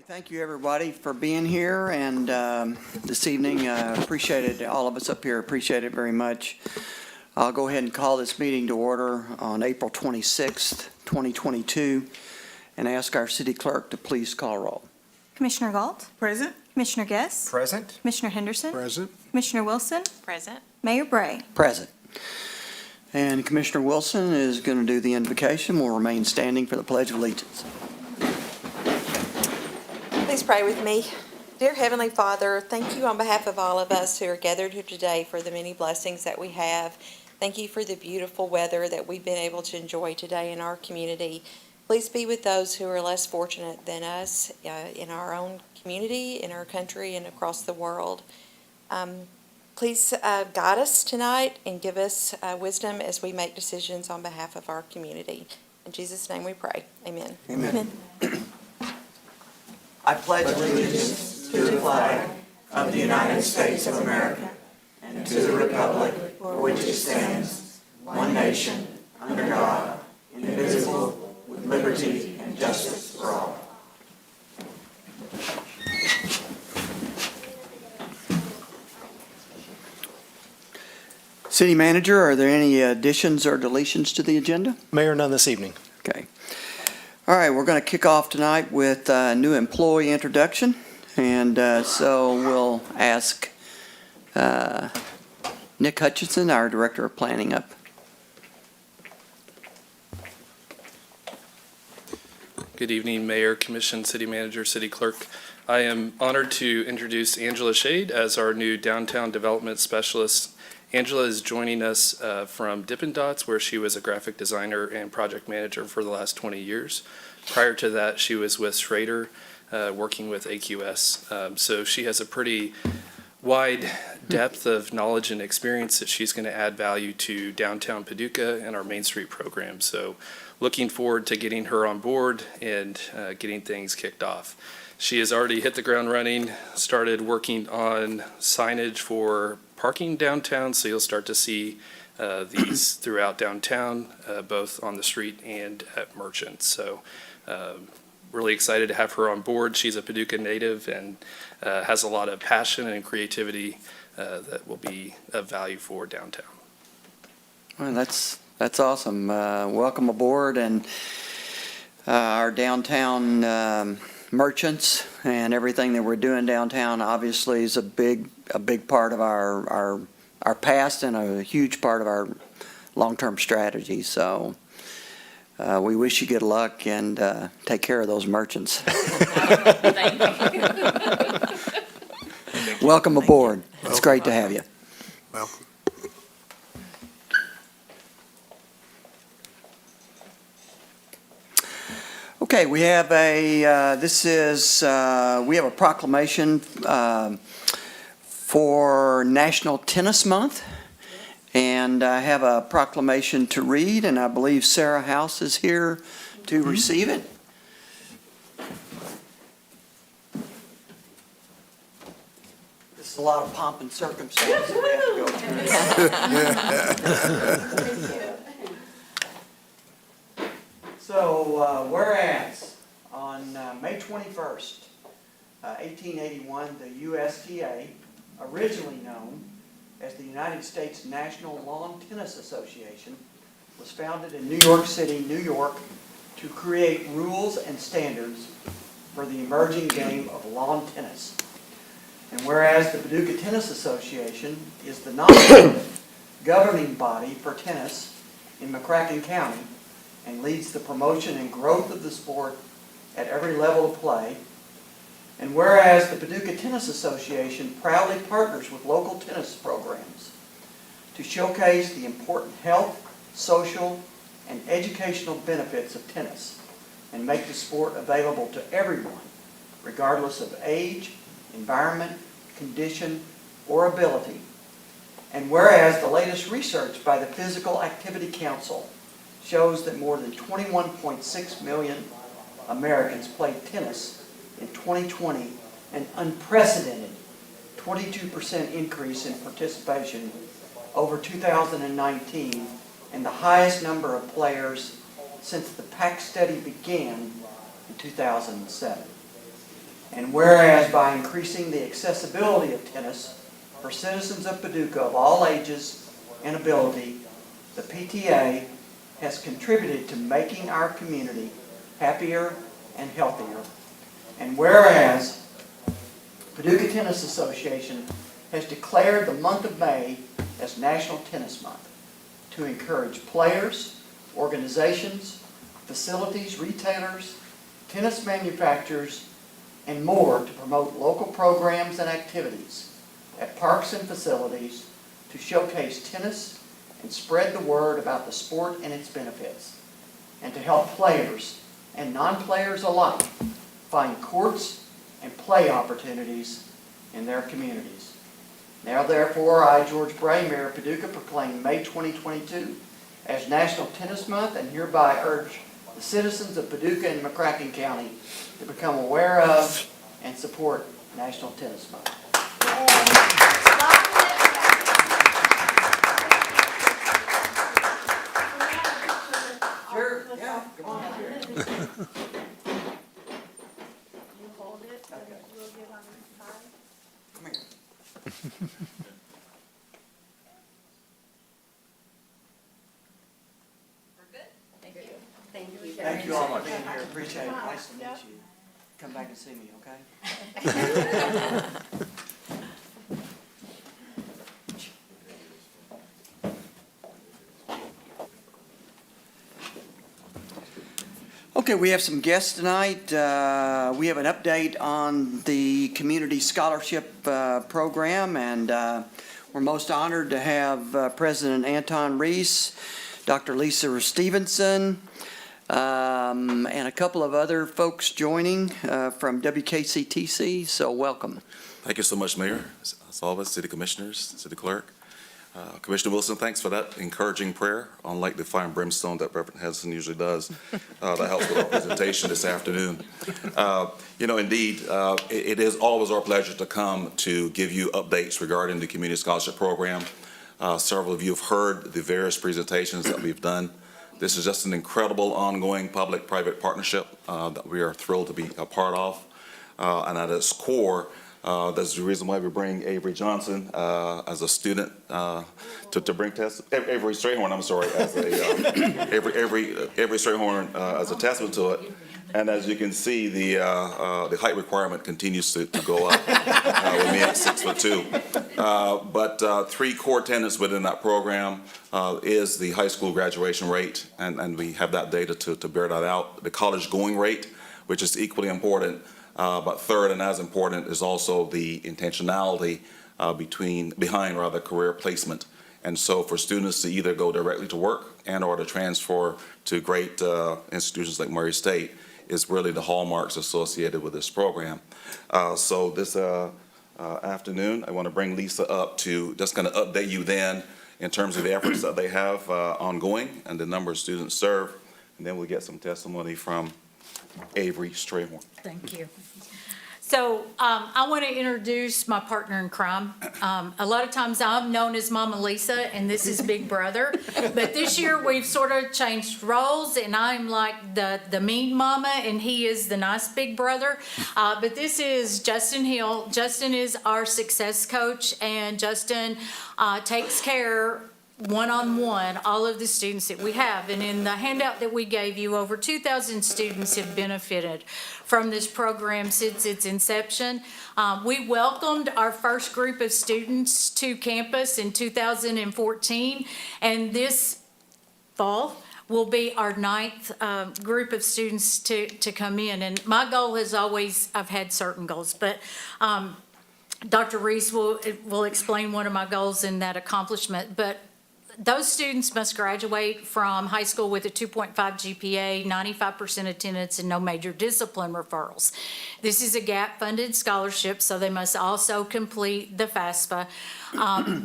Thank you, everybody, for being here, and this evening, appreciate it. All of us up here appreciate it very much. I'll go ahead and call this meeting to order on April 26th, 2022, and ask our city clerk to please call roll. Commissioner Galt? Present. Commissioner Guess? Present. Commissioner Henderson? Present. Commissioner Wilson? Present. Mayor Bray? Present. And Commissioner Wilson is going to do the invocation. We'll remain standing for the Pledge of Allegiance. Please pray with me. Dear Heavenly Father, thank you on behalf of all of us who are gathered here today for the many blessings that we have. Thank you for the beautiful weather that we've been able to enjoy today in our community. Please be with those who are less fortunate than us in our own community, in our country, and across the world. Please guide us tonight and give us wisdom as we make decisions on behalf of our community. In Jesus' name we pray. Amen. Amen. I pledge allegiance to the flag of the United States of America and to the republic for which it stands, one nation, under God, indivisible, with liberty and justice for all. City Manager, are there any additions or deletions to the agenda? Mayor, none this evening. Okay. All right, we're going to kick off tonight with a new employee introduction, and so we'll ask Nick Hutchinson, our Director of Planning, up. Good evening, Mayor, Commission, City Manager, City Clerk. I am honored to introduce Angela Shade as our new Downtown Development Specialist. Angela is joining us from Dippin' Dots, where she was a graphic designer and project manager for the last 20 years. Prior to that, she was with Schrader, working with AQS. So she has a pretty wide depth of knowledge and experience that she's going to add value to downtown Paducah and our Main Street program. So looking forward to getting her on board and getting things kicked off. She has already hit the ground running, started working on signage for parking downtown, so you'll start to see these throughout downtown, both on the street and at merchants. So really excited to have her on board. She's a Paducah native and has a lot of passion and creativity that will be of value for downtown. Well, that's awesome. Welcome aboard, and our downtown merchants and everything that we're doing downtown obviously is a big part of our past and a huge part of our long-term strategy. So we wish you good luck and take care of those merchants. Welcome aboard. It's great to have you. Welcome. Okay, we have a proclamation for National Tennis Month, and I have a proclamation to read, and I believe Sarah House is here to receive it. This is a lot of pomp and circumstance that we have to go through. So, whereas on May 21st, 1881, the USTA, originally known as the United States National Lawn Tennis Association, was founded in New York City, New York, to create rules and standards for the emerging game of lawn tennis. And whereas the Paducah Tennis Association is the nominative governing body for tennis in McCracken County, and leads the promotion and growth of the sport at every level of play. And whereas the Paducah Tennis Association proudly partners with local tennis programs to showcase the important health, social, and educational benefits of tennis and make the sport available to everyone, regardless of age, environment, condition, or ability. And whereas the latest research by the Physical Activity Council shows that more than 21.6 million Americans played tennis in 2020, an unprecedented 22% increase in participation over 2019, and the highest number of players since the PAC study began in 2007. And whereas by increasing the accessibility of tennis for citizens of Paducah of all ages and ability, the PTA has contributed to making our community happier and healthier. And whereas Paducah Tennis Association has declared the month of May as National Tennis Month to encourage players, organizations, facilities, retailers, tennis manufacturers, and more to promote local programs and activities at parks and facilities to showcase tennis and spread the word about the sport and its benefits, and to help players and non-players alike find courts and play opportunities in their communities. Now therefore, I, George Bray, Mayor of Paducah, proclaim May 2022 as National Tennis Month, and hereby urge the citizens of Paducah and McCracken County to become aware of and support National Tennis Month. Sure, yeah, come on up here. You hold it, and we'll get on the side. Come here. Thank you all for being here, appreciate it, nice to meet you. Come back and see me, okay? Okay, we have some guests tonight. We have an update on the Community Scholarship Program, and we're most honored to have President Anton Reese, Dr. Lisa Stevenson, and a couple of other folks joining from WKCTC, so welcome. Thank you so much, Mayor. As always, City Commissioners, City Clerk. Commissioner Wilson, thanks for that encouraging prayer, unlike the fire and brimstone that Reverend Henderson usually does. That helps with our presentation this afternoon. Indeed, it is always our pleasure to come to give you updates regarding the Community Scholarship Program. Several of you have heard the various presentations that we've done. This is just an incredible ongoing public-private partnership that we are thrilled to be a part of. And at its core, that's the reason why we bring Avery Johnson as a student to bring Avery Strayhorn, I'm sorry, as a Avery Strayhorn as a testament to it. And as you can see, the height requirement continues to go up with me at 6'2". But three core tenets within that program is the high school graduation rate, and we have that data to bear that out. The college going rate, which is equally important. But third, and as important, is also the intentionality behind career placement. And so for students to either go directly to work and or to transfer to great institutions like Murray State is really the hallmarks associated with this program. So this afternoon, I want to bring Lisa up to just kind of update you then in terms of the efforts that they have ongoing and the number of students served. And then we'll get some testimony from Avery Strayhorn. Thank you. So I want to introduce my partner in crime. A lot of times I'm known as Mama Lisa, and this is Big Brother. But this year we've sort of changed roles, and I'm like the mean mama, and he is the nice big brother. But this is Justin Hill. Justin is our success coach, and Justin takes care one-on-one all of the students that we have. And in the handout that we gave you, over 2,000 students have benefited from this program since its inception. We welcomed our first group of students to campus in 2014, and this fall will be our 9th group of students to come in. And my goal has always, I've had certain goals, but Dr. Reese will explain one of my goals in that accomplishment. But those students must graduate from high school with a 2.5 GPA, 95% attendance, and no major discipline referrals. This is a gap-funded scholarship, so they must also complete the FAFSA.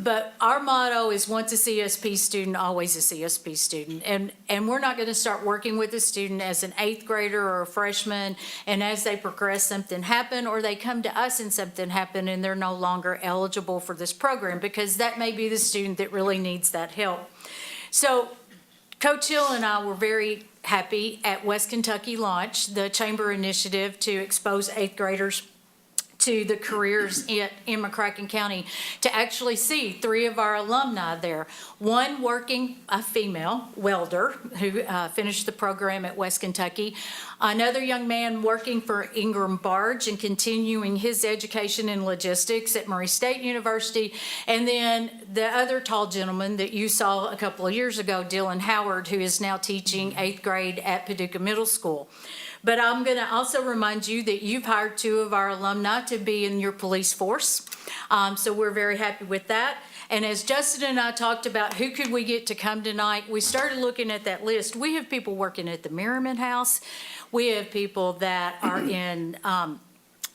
But our motto is once a CSP student, always a CSP student. And we're not going to start working with a student as an 8th grader or a freshman, and as they progress, something happen, or they come to us and something happen, and they're no longer eligible for this program, because that may be the student that really needs that help. So Coach Hill and I were very happy at West Kentucky Launch, the chamber initiative to expose 8th graders to the careers in McCracken County to actually see 3 of our alumni there. One working, a female welder who finished the program at West Kentucky. Another young man working for Ingram Barge and continuing his education in logistics at Murray State University. And then the other tall gentleman that you saw a couple of years ago, Dylan Howard, who is now teaching 8th grade at Paducah Middle School. But I'm going to also remind you that you've hired 2 of our alumni to be in your police force. So we're very happy with that. And as Justin and I talked about who could we get to come tonight, we started looking at that list. We have people working at the Merriman House. We have people that are in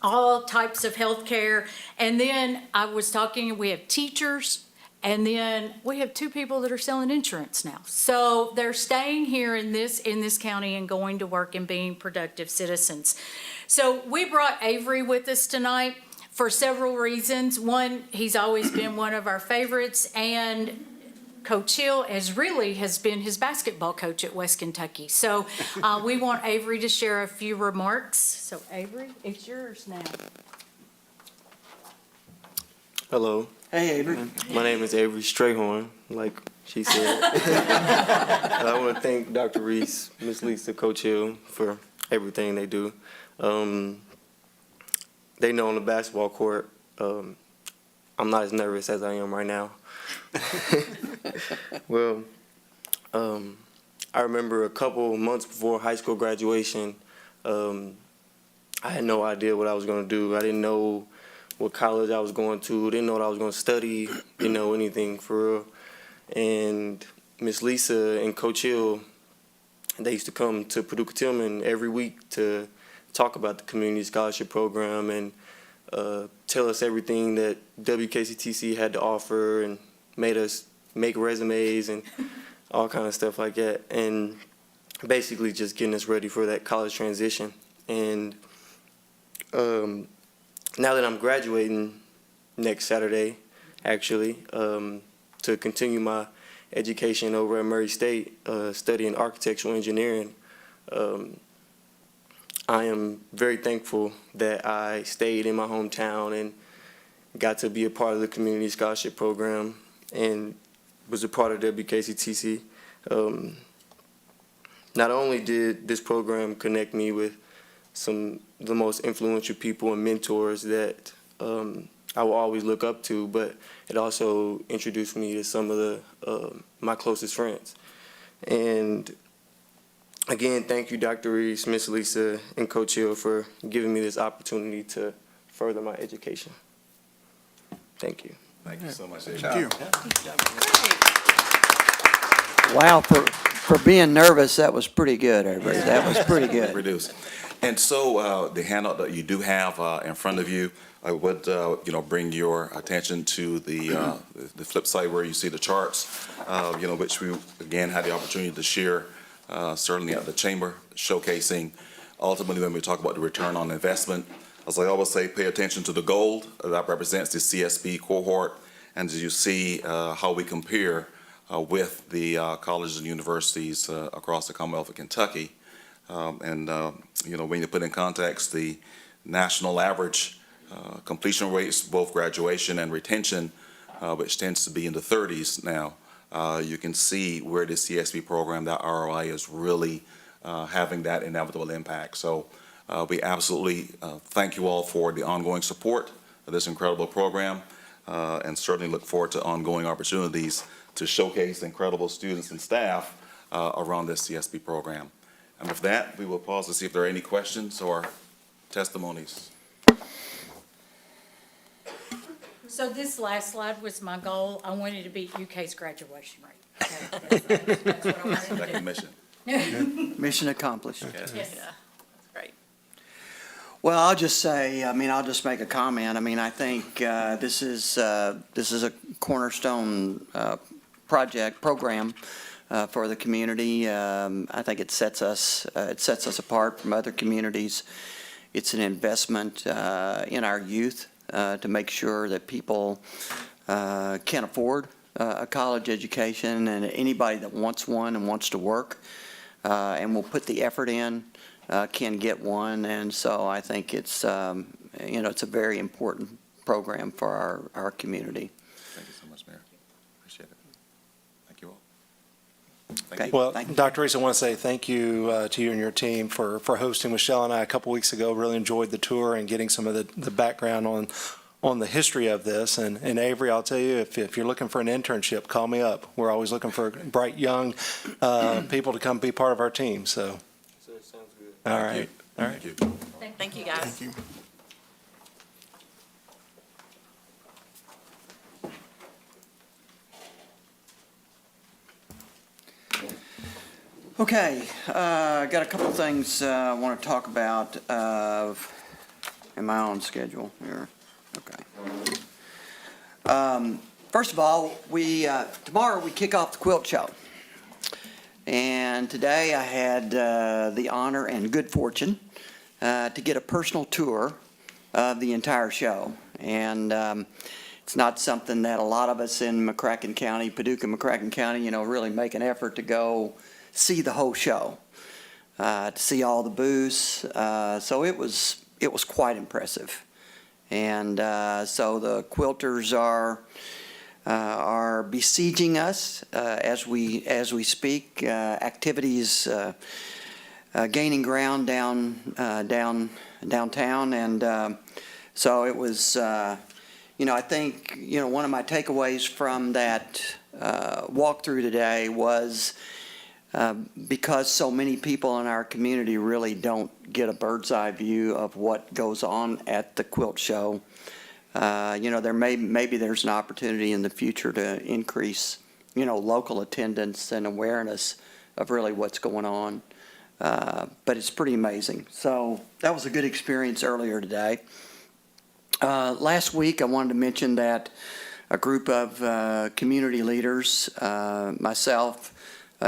all types of healthcare. And then I was talking, we have teachers. And then we have 2 people that are selling insurance now. So they're staying here in this county and going to work and being productive citizens. So we brought Avery with us tonight for several reasons. One, he's always been one of our favorites, and Coach Hill has been his basketball coach at West Kentucky. So we want Avery to share a few remarks. So Avery, it's yours now. Hello. Hey, Avery. My name is Avery Strayhorn, like she said. I want to thank Dr. Reese, Ms. Lisa, Coach Hill for everything they do. They know on the basketball court, I'm not as nervous as I am right now. Well, I remember a couple months before high school graduation, I had no idea what I was going to do. I didn't know what college I was going to, didn't know what I was going to study, didn't know anything for real. And Miss Lisa and Coach Hill, they used to come to Paducah Tillman every week to talk about the community scholarship program and tell us everything that WKCTC had to offer and made us make resumes and all kind of stuff like that. And basically just getting us ready for that college transition. And now that I'm graduating next Saturday, actually, to continue my education over at Murray State, studying architectural engineering, I am very thankful that I stayed in my hometown and got to be a part of the community scholarship program and was a part of WKCTC. Not only did this program connect me with some of the most influential people and mentors that I will always look up to, but it also introduced me to some of the my closest friends. And again, thank you, Dr. Reese, Miss Lisa, and Coach Hill for giving me this opportunity to further my education. Thank you. Thank you so much. Thank you. Wow, for being nervous, that was pretty good, everybody. That was pretty good. Reduce. And so the handout that you do have in front of you, I would bring your attention to the flip side where you see the charts, which we again had the opportunity to share certainly at the chamber, showcasing ultimately when we talk about the return on investment. As I always say, pay attention to the gold that represents the CSP cohort, and as you see how we compare with the colleges and universities across the Commonwealth of Kentucky. When you put in context the national average completion rates, both graduation and retention, which tends to be in the 30s now, you can see where the CSP program, that ROI is really having that inevitable impact. So we absolutely thank you all for the ongoing support of this incredible program, and certainly look forward to ongoing opportunities to showcase incredible students and staff around this CSP program. And with that, we will pause to see if there are any questions or testimonies. So this last slide was my goal. I wanted to beat UK's graduation rate. Okay, that's what I wanted to do. Recognition. Mission accomplished. Yes. Well, I'll just say, I'll just make a comment. I think this is a cornerstone program for the community. I think it sets us apart from other communities. It's an investment in our youth to make sure that people can afford a college education, and anybody that wants one and wants to work and will put the effort in can get one. And so I think it's it's a very important program for our community. Thank you so much, Mayor. Appreciate it. Thank you all. Okay. Well, Thank you. Dr. Reese, I want to say thank you to you and your team for hosting Michelle and I a couple weeks ago. Really enjoyed the tour and getting some of the background on the history of this. And Avery, I'll tell you, if you're looking for an internship, call me up. We're always looking for bright young people to come be part of our team. So, Sounds good. all right. All right. Thank you. Thank you, guys. Okay, got a couple things I want to talk about. Am I on schedule here? Okay. First of all, tomorrow we kick off the quilt show. And today I had the honor and good fortune to get a personal tour of the entire show. And it's not something that a lot of us in McCracken County, Paducah, McCracken County, really make an effort to go see the whole show, to see all the booths. So it was quite impressive. And so the quilters are besieging us as we speak. Activities gaining ground downtown, and so it was. I think one of my takeaways from that walkthrough today was because so many people in our community really don't get a bird's eye view of what goes on at the quilt show. Maybe there's an opportunity in the future to increase, local attendance and awareness of really what's going on. But it's pretty amazing. So that was a good experience earlier today. Last week, I wanted to mention that a group of community leaders, myself,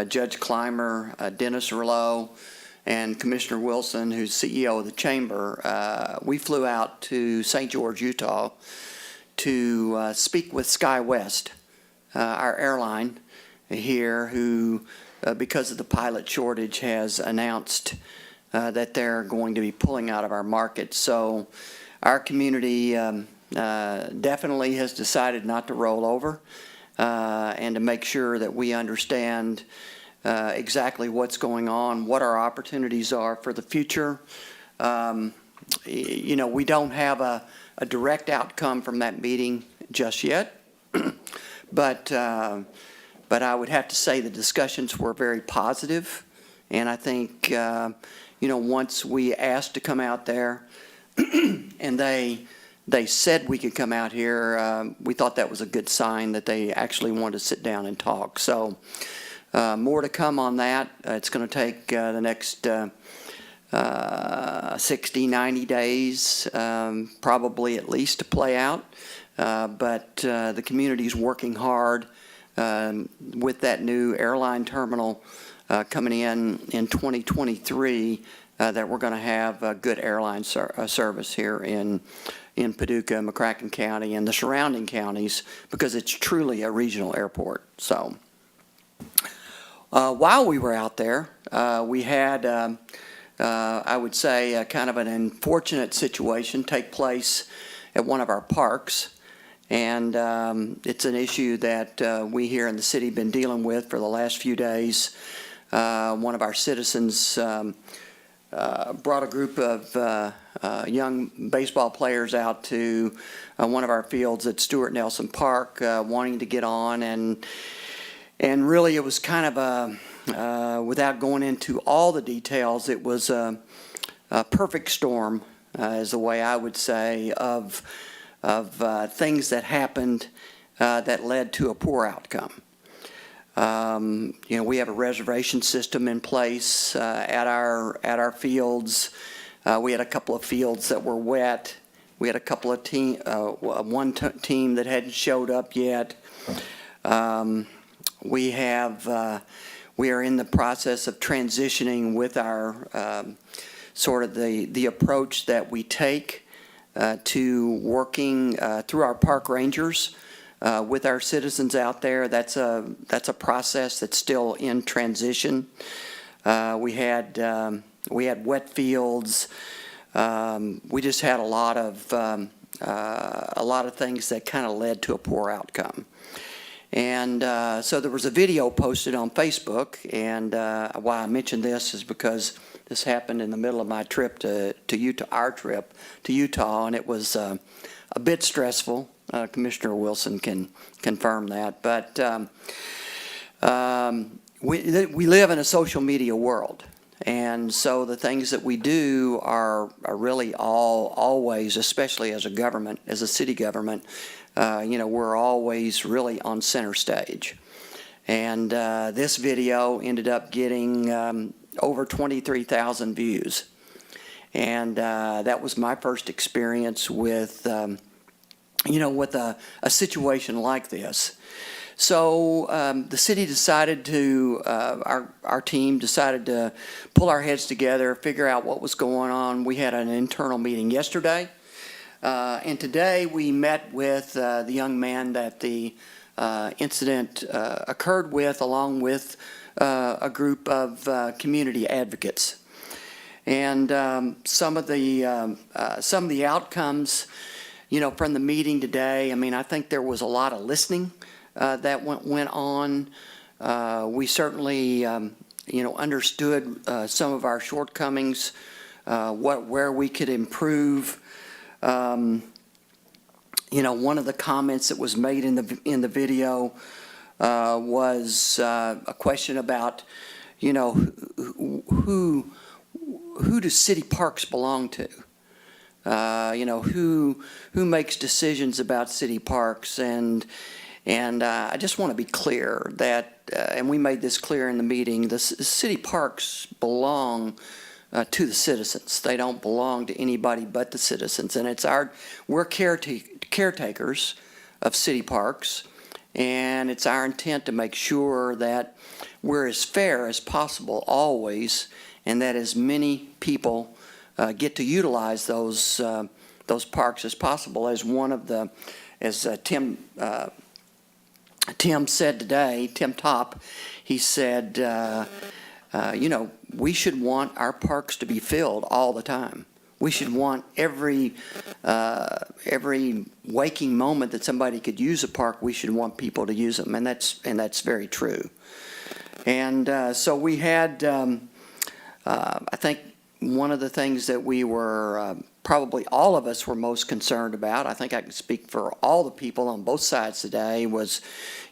Judge Clymer, Dennis Rouleau, and Commissioner Wilson, who's CEO of the Chamber, we flew out to St. George, Utah to speak with SkyWest, our airline here, who, because of the pilot shortage, has announced that they're going to be pulling out of our market. So our community definitely has decided not to roll over and to make sure that we understand exactly what's going on, what our opportunities are for the future. We don't have a direct outcome from that meeting just yet, but I would have to say the discussions were very positive, and I think once we asked to come out there, and they said we could come out here, we thought that was a good sign that they actually wanted to sit down and talk. So more to come on that. It's going to take the next 60, 90 days, probably at least, to play out. But the community's working hard with that new airline terminal coming in 2023, that we're going to have a good airline service here in Paducah, McCracken County, and the surrounding counties, because it's truly a regional airport. So while we were out there, we had, I would say, kind of an unfortunate situation take place at one of our parks. And it's an issue that we here in the city have been dealing with for the last few days. One of our citizens brought a group of young baseball players out to one of our fields at Stuart Nelson Park, wanting to get on, and really it was kind of without going into all the details, it was a perfect storm, is the way I would say, of things that happened that led to a poor outcome. We have a reservation system in place at our fields. We had a couple of fields that were wet. We had a couple of one team that hadn't showed up yet. We are in the process of transitioning with our sort of the approach that we take to working through our park rangers. With our citizens out there. That's a process that's still in transition. We had wet fields. we just had a lot of things that kind of led to a poor outcome. And so there was a video posted on Facebook, and why I mentioned this is because this happened in the middle of my trip to Utah, our trip to Utah, and it was a bit stressful. Commissioner Wilson can confirm that. But we live in a social media world, and so the things that we do are really always, especially as a government, as a city government, we're always really on center stage. And this video ended up getting over 23,000 views. And that was my first experience with, with a situation like this. So the city decided to, our team decided to pull our heads together, figure out what was going on. We had an internal meeting yesterday. And today we met with the young man that the incident occurred with, along with a group of community advocates. And some of the outcomes, from the meeting today, I mean, I think there was a lot of listening that went on. We certainly, understood some of our shortcomings, where we could improve. One of the comments that was made in the video was a question about, who do city parks belong to? Who makes decisions about city parks? And I just want to be clear that, and we made this clear in the meeting, the city parks belong to the citizens. They don't belong to anybody but the citizens. And we're caretakers of city parks, and it's our intent to make sure that we're as fair as possible always, and that as many people get to utilize those parks as possible. As Tim said today, Tim Top, he said, we should want our parks to be filled all the time. We should want every waking moment that somebody could use a park, we should want people to use them, and that's very true. And so we had, I think one of the things that we were, probably all of us were most concerned about, I think I can speak for all the people on both sides today, was,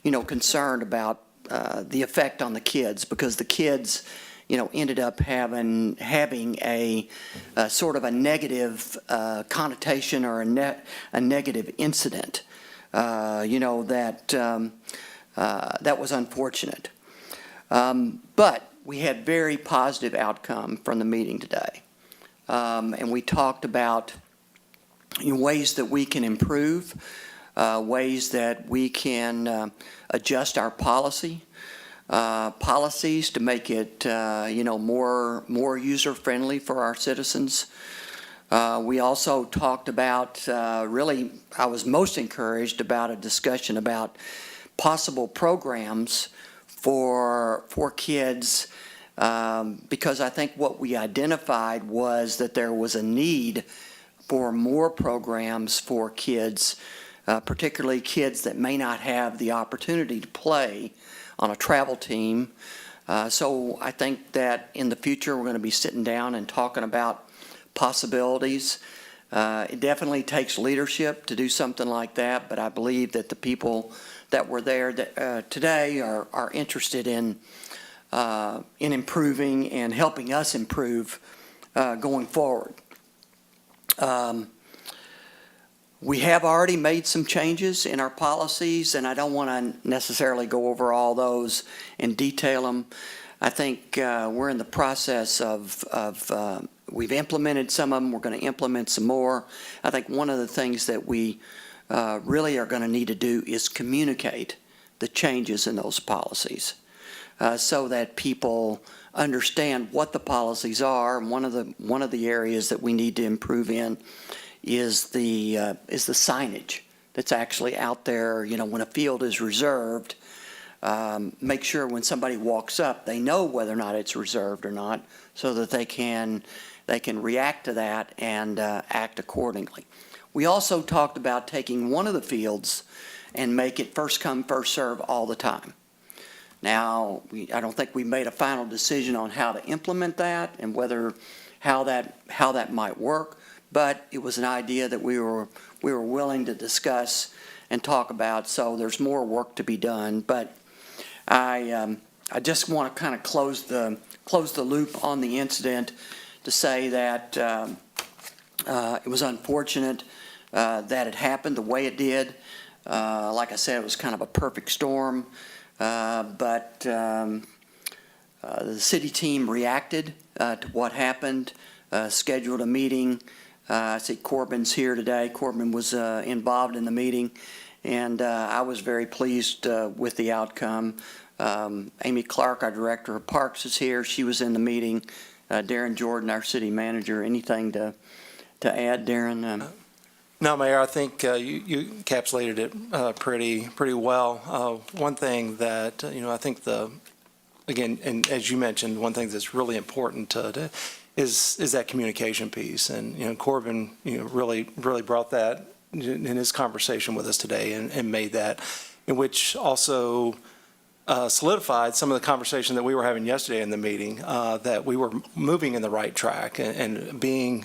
concerned about the effect on the kids, because the kids, ended up having a sort of a negative connotation or a negative incident, that was unfortunate. But we had very positive outcome from the meeting today. And we talked about ways that we can improve, ways that we can adjust our policies to make it, more user-friendly for our citizens. We also talked about, really, I was most encouraged about a discussion about possible programs for kids, because I think what we identified was that there was a need for more programs for kids, particularly kids that may not have the opportunity to play on a travel team. So I think that in the future we're going to be sitting down and talking about possibilities. It definitely takes leadership to do something like that, but I believe that the people that were there today are interested in improving and helping us improve going forward. We have already made some changes in our policies, and I don't want to necessarily go over all those and detail them. I think we're in the process of we've implemented some of them. We're going to implement some more. I think one of the things that we really are going to need to do is communicate the changes in those policies so that people understand what the policies are. And one of the areas that we need to improve in is the signage that's actually out there. When a field is reserved, make sure when somebody walks up, they know whether or not it's reserved or not, so that they can they can react to that and act accordingly. We also talked about taking one of the fields and make it first come, first serve all the time. Now, I don't think we made a final decision on how to implement that and how that might work, but it was an idea that we were willing to discuss and talk about, so there's more work to be done. But I just want to kind of close the loop on the incident to say that it was unfortunate that it happened the way it did. Like I said, it was kind of a perfect storm, but the city team reacted to what happened, scheduled a meeting. I see Corbin's here today. Corbin was involved in the meeting, and I was very pleased with the outcome. Amy Clark, our Director of Parks, is here. She was in the meeting. Darren Jordan, our City Manager. Anything to add, Darren? No, Mayor, I think you encapsulated it pretty well. One thing that, I think again, and as you mentioned, one thing that's really important is that communication piece. And, Corbin, really brought that in his conversation with us today and made that, in which also solidified some of the conversation that we were having yesterday in the meeting, that we were moving in the right track and being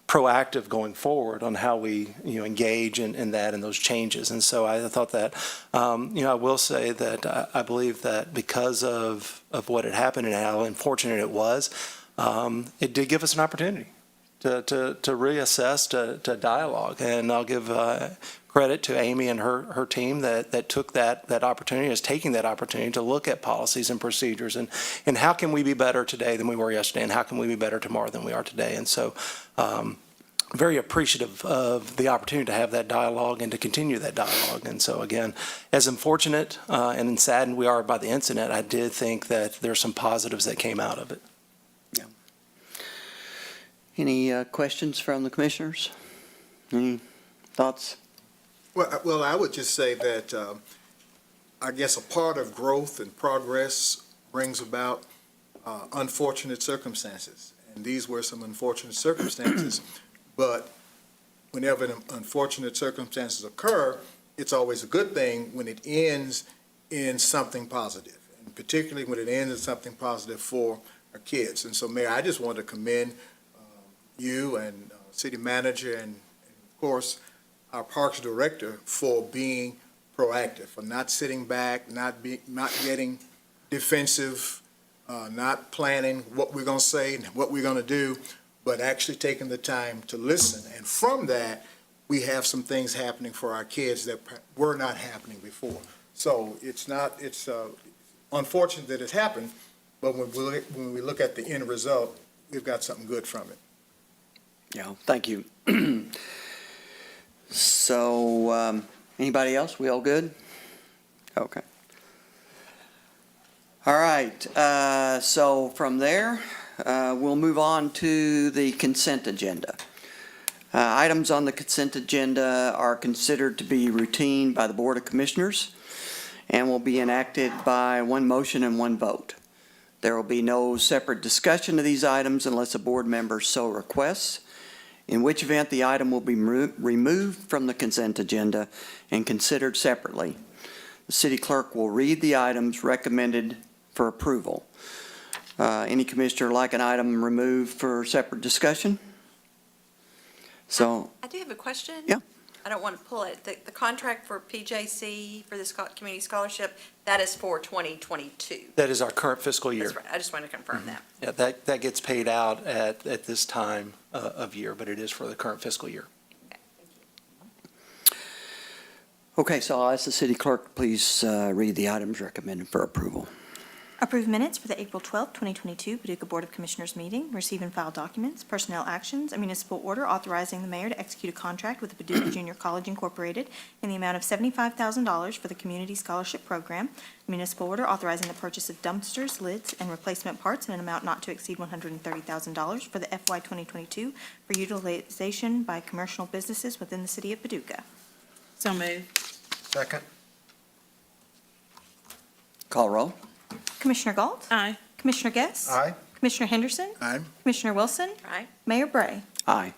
proactive going forward on how we engage in that and those changes. And so I thought that I will say that I believe that because of what had happened and how unfortunate it was, it did give us an opportunity to reassess, to dialogue. And I'll give credit to Amy and her team that took that opportunity, is taking that opportunity to look at policies and procedures and how can we be better today than we were yesterday, and how can we be better tomorrow than we are today. And so very appreciative of the opportunity to have that dialogue and to continue that dialogue. And so again, as unfortunate and saddened we are by the incident, I did think that there's some positives that came out of it. Yeah. Any questions from the commissioners? Any thoughts? Well, I would just say that I guess a part of growth and progress brings about unfortunate circumstances. And these were some unfortunate circumstances. But whenever unfortunate circumstances occur, it's always a good thing when it ends in something positive, and particularly when it ends in something positive for our kids. And so, Mayor, I just want to commend you and City Manager and, of course, our Parks Director for being proactive, for not sitting back, not getting defensive, not planning what we're going to say and what we're going to do, but actually taking the time to listen. And from that, we have some things happening for our kids that were not happening before. So it's unfortunate that it happened, but when we look at the end result, we've got something good from it. Yeah, thank you. So, anybody else? We all good? Okay. All right, so from there, we'll move on to the consent agenda. Items on the consent agenda are considered to be routine by the Board of Commissioners and will be enacted by one motion and one vote. There will be no separate discussion of these items unless a board member so requests, in which event the item will be removed from the consent agenda and considered separately. The city clerk will read the items recommended for approval. Any commissioner like an item removed for separate discussion? So, I do have a question. Yeah. I don't want to pull it. The contract for PJC, for this community scholarship, that is for 2022. That is our current fiscal year. That's right. I just wanted to confirm that. Yeah, that gets paid out at this time of year, but it is for the current fiscal year. Okay, thank you. okay, so I'll ask the city clerk, please read the items recommended for approval. Approve minutes for the April 12, 2022 Paducah Board of Commissioners meeting. Receive and file documents, personnel actions, a municipal order authorizing the mayor to execute a contract with the Paducah Junior College Incorporated in the amount of $75,000 for the Community Scholarship Program. A municipal order authorizing the purchase of dumpsters, lids, and replacement parts in an amount not to exceed $130,000 for the FY 2022 for utilization by commercial businesses within the city of Paducah. So moved. Second. Call roll. Commissioner Galt? Aye. Commissioner Guess? Aye. Commissioner Henderson? Aye. Commissioner Wilson? Aye. Mayor Bray? Aye.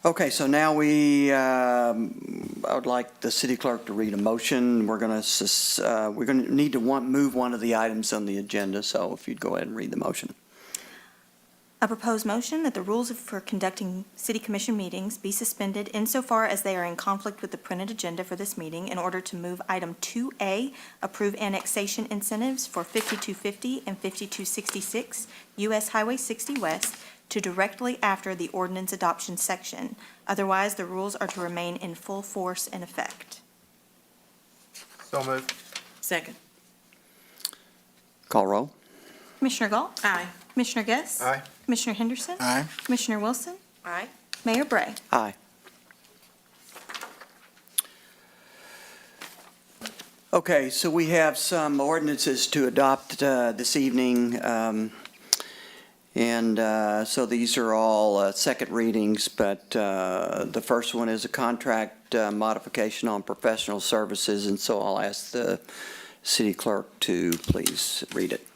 Okay, so now I would like the city clerk to read a motion. We're going to need to move one of the items on the agenda, so if you'd go ahead and read the motion. A proposed motion that the rules for conducting city commission meetings be suspended insofar as they are in conflict with the printed agenda for this meeting in order to move item 2A, approve annexation incentives for 5250 and 5266 US Highway 60 West, to directly after the ordinance adoption section. Otherwise, the rules are to remain in full force and effect. So moved. Second. Call roll. Commissioner Galt? Aye. Commissioner Guess? Aye. Commissioner Henderson? Aye. Commissioner Wilson? Aye. Mayor Bray? Aye. Okay, so we have some ordinances to adopt this evening. So these are all second readings, but the first one is a contract modification on professional services, and so I'll ask the city clerk to please read it.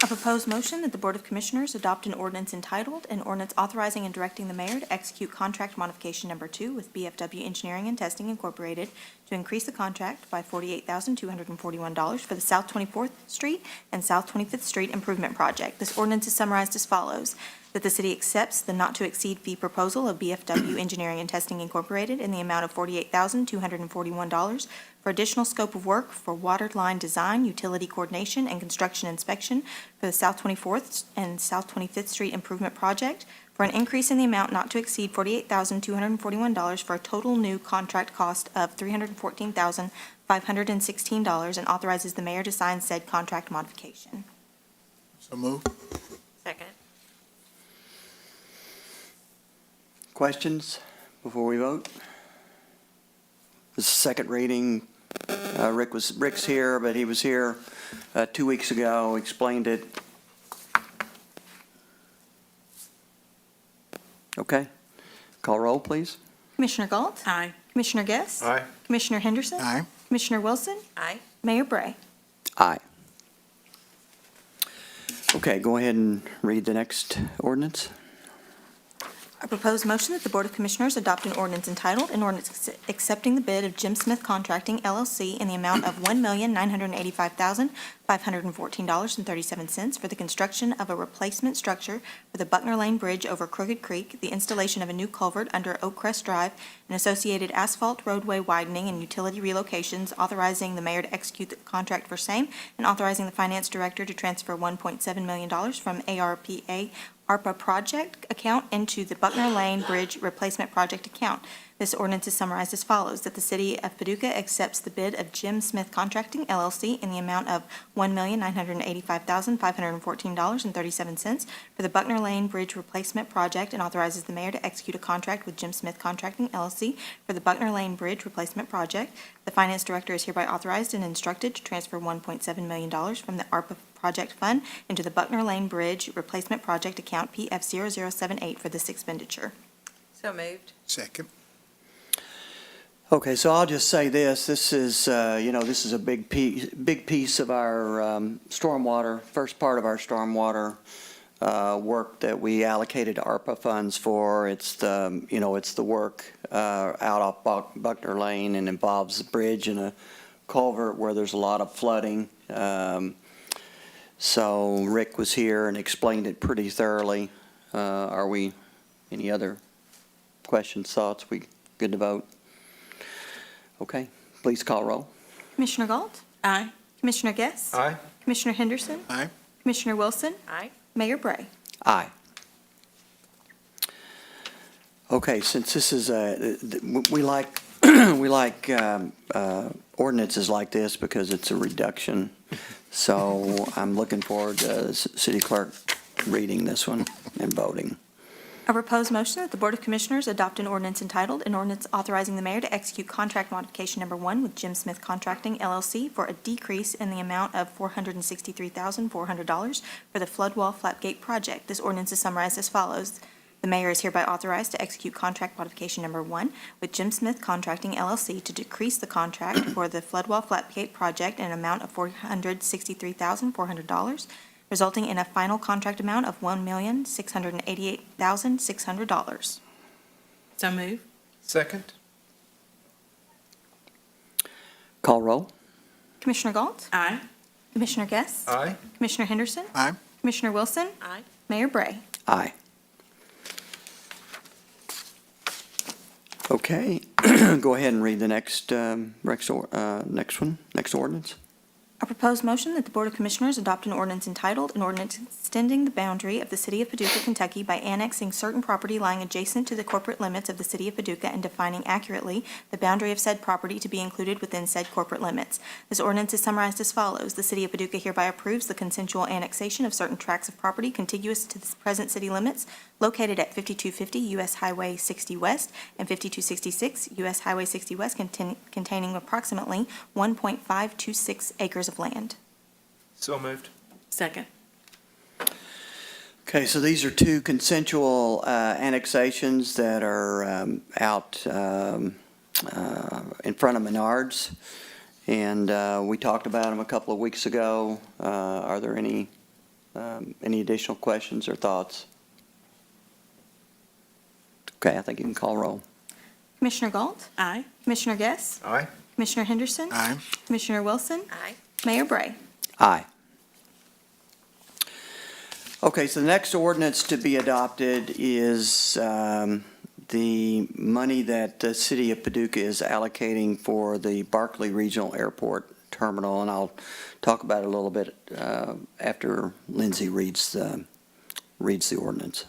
A proposed motion that the Board of Commissioners adopt an ordinance entitled, an ordinance authorizing and directing the mayor to execute contract modification number 2 with BFW Engineering and Testing Incorporated to increase the contract by $48,241 for the South 24th Street and South 25th Street Improvement Project. This ordinance is summarized as follows: that the city accepts the not-to-exceed fee proposal of BFW Engineering and Testing Incorporated in the amount of $48,241 for additional scope of work for water line design, utility coordination, and construction inspection for the South 24th and South 25th Street Improvement Project, for an increase in the amount not to exceed $48,241 for a total new contract cost of $314,516, and authorizes the mayor to sign said contract modification. So move. Second. Questions before we vote? This is second reading. Rick's here, but he was here 2 weeks ago, explained it. Okay. Call roll, please. Commissioner Galt? Aye. Commissioner Guess? Aye. Commissioner Henderson? Aye. Commissioner Wilson? Aye. Mayor Bray? Aye. Okay, go ahead and read the next ordinance. A proposed motion that the Board of Commissioners adopt an ordinance entitled, an ordinance accepting the bid of Jim Smith Contracting LLC in the amount of $1,985,514.37 for the construction of a replacement structure for the Buckner Lane Bridge over Crooked Creek, the installation of a new culvert under Oak Crest Drive, and associated asphalt roadway widening and utility relocations, authorizing the mayor to execute the contract for same, and authorizing the finance director to transfer $1.7 million from ARPA project account into the Buckner Lane Bridge Replacement Project account. This ordinance is summarized as follows: that the City of Paducah accepts the bid of Jim Smith Contracting LLC in the amount of $1,985,514.37 for the Buckner Lane Bridge Replacement Project, and authorizes the mayor to execute a contract with Jim Smith Contracting LLC for the Buckner Lane Bridge Replacement Project. The finance director is hereby authorized and instructed to transfer $1.7 million from the ARPA project fund into the Buckner Lane Bridge Replacement Project account PF0078 for this expenditure. So moved. Second. Okay, so I'll just say this. This is, this is a big piece of our stormwater, first part of our stormwater work that we allocated ARPA funds for. It's the work out off Buckner Lane, and involves a bridge and a culvert where there's a lot of flooding. So Rick was here and explained it pretty thoroughly. Any other questions, thoughts? We good to vote? Okay, please call roll. Commissioner Galt? Aye. Commissioner Guess? Aye. Commissioner Henderson? Aye. Commissioner Wilson? Aye. Mayor Bray? Aye. Okay, since this is we like ordinances like this because it's a reduction. So I'm looking forward to City Clerk reading this one and voting. A proposed motion that the Board of Commissioners adopt an ordinance entitled, an ordinance authorizing the mayor to execute contract modification number 1 with Jim Smith Contracting LLC for a decrease in the amount of $463,400 for the flood wall flapgate project. This ordinance is summarized as follows: The mayor is hereby authorized to execute contract modification number 1 with Jim Smith Contracting LLC to decrease the contract for the Floodwall Flatgate project in an amount of $463,400, resulting in a final contract amount of $1,688,600. So move. Second. Call roll. Commissioner Galt? Aye. Commissioner Guess? Aye. Commissioner Henderson? Aye. Commissioner Wilson? Aye. Mayor Bray? Aye. Okay, go ahead and read the next ordinance. A proposed motion that the Board of Commissioners adopt an ordinance entitled, an ordinance extending the boundary of the City of Paducah, Kentucky by annexing certain property lying adjacent to the corporate limits of the City of Paducah and defining accurately the boundary of said property to be included within said corporate limits. This ordinance is summarized as follows. The City of Paducah hereby approves the consensual annexation of certain tracts of property contiguous to the present city limits located at 5250 U.S. Highway 60 West and 5266 U.S. Highway 60 West containing approximately 1.526 acres of land. So moved. Second. Okay, so these are two consensual annexations that are out in front of Menards, and we talked about them a couple of weeks ago. Are there any additional questions or thoughts? Okay, I think you can call roll. Commissioner Galt? Aye. Commissioner Guess? Aye. Commissioner Henderson? Aye. Commissioner Wilson? Aye. Mayor Bray? Aye. Okay, so the next ordinance to be adopted is the money that the City of Paducah is allocating for the Barkley Regional Airport terminal, and I'll talk about it a little bit after Lindsay reads the ordinance.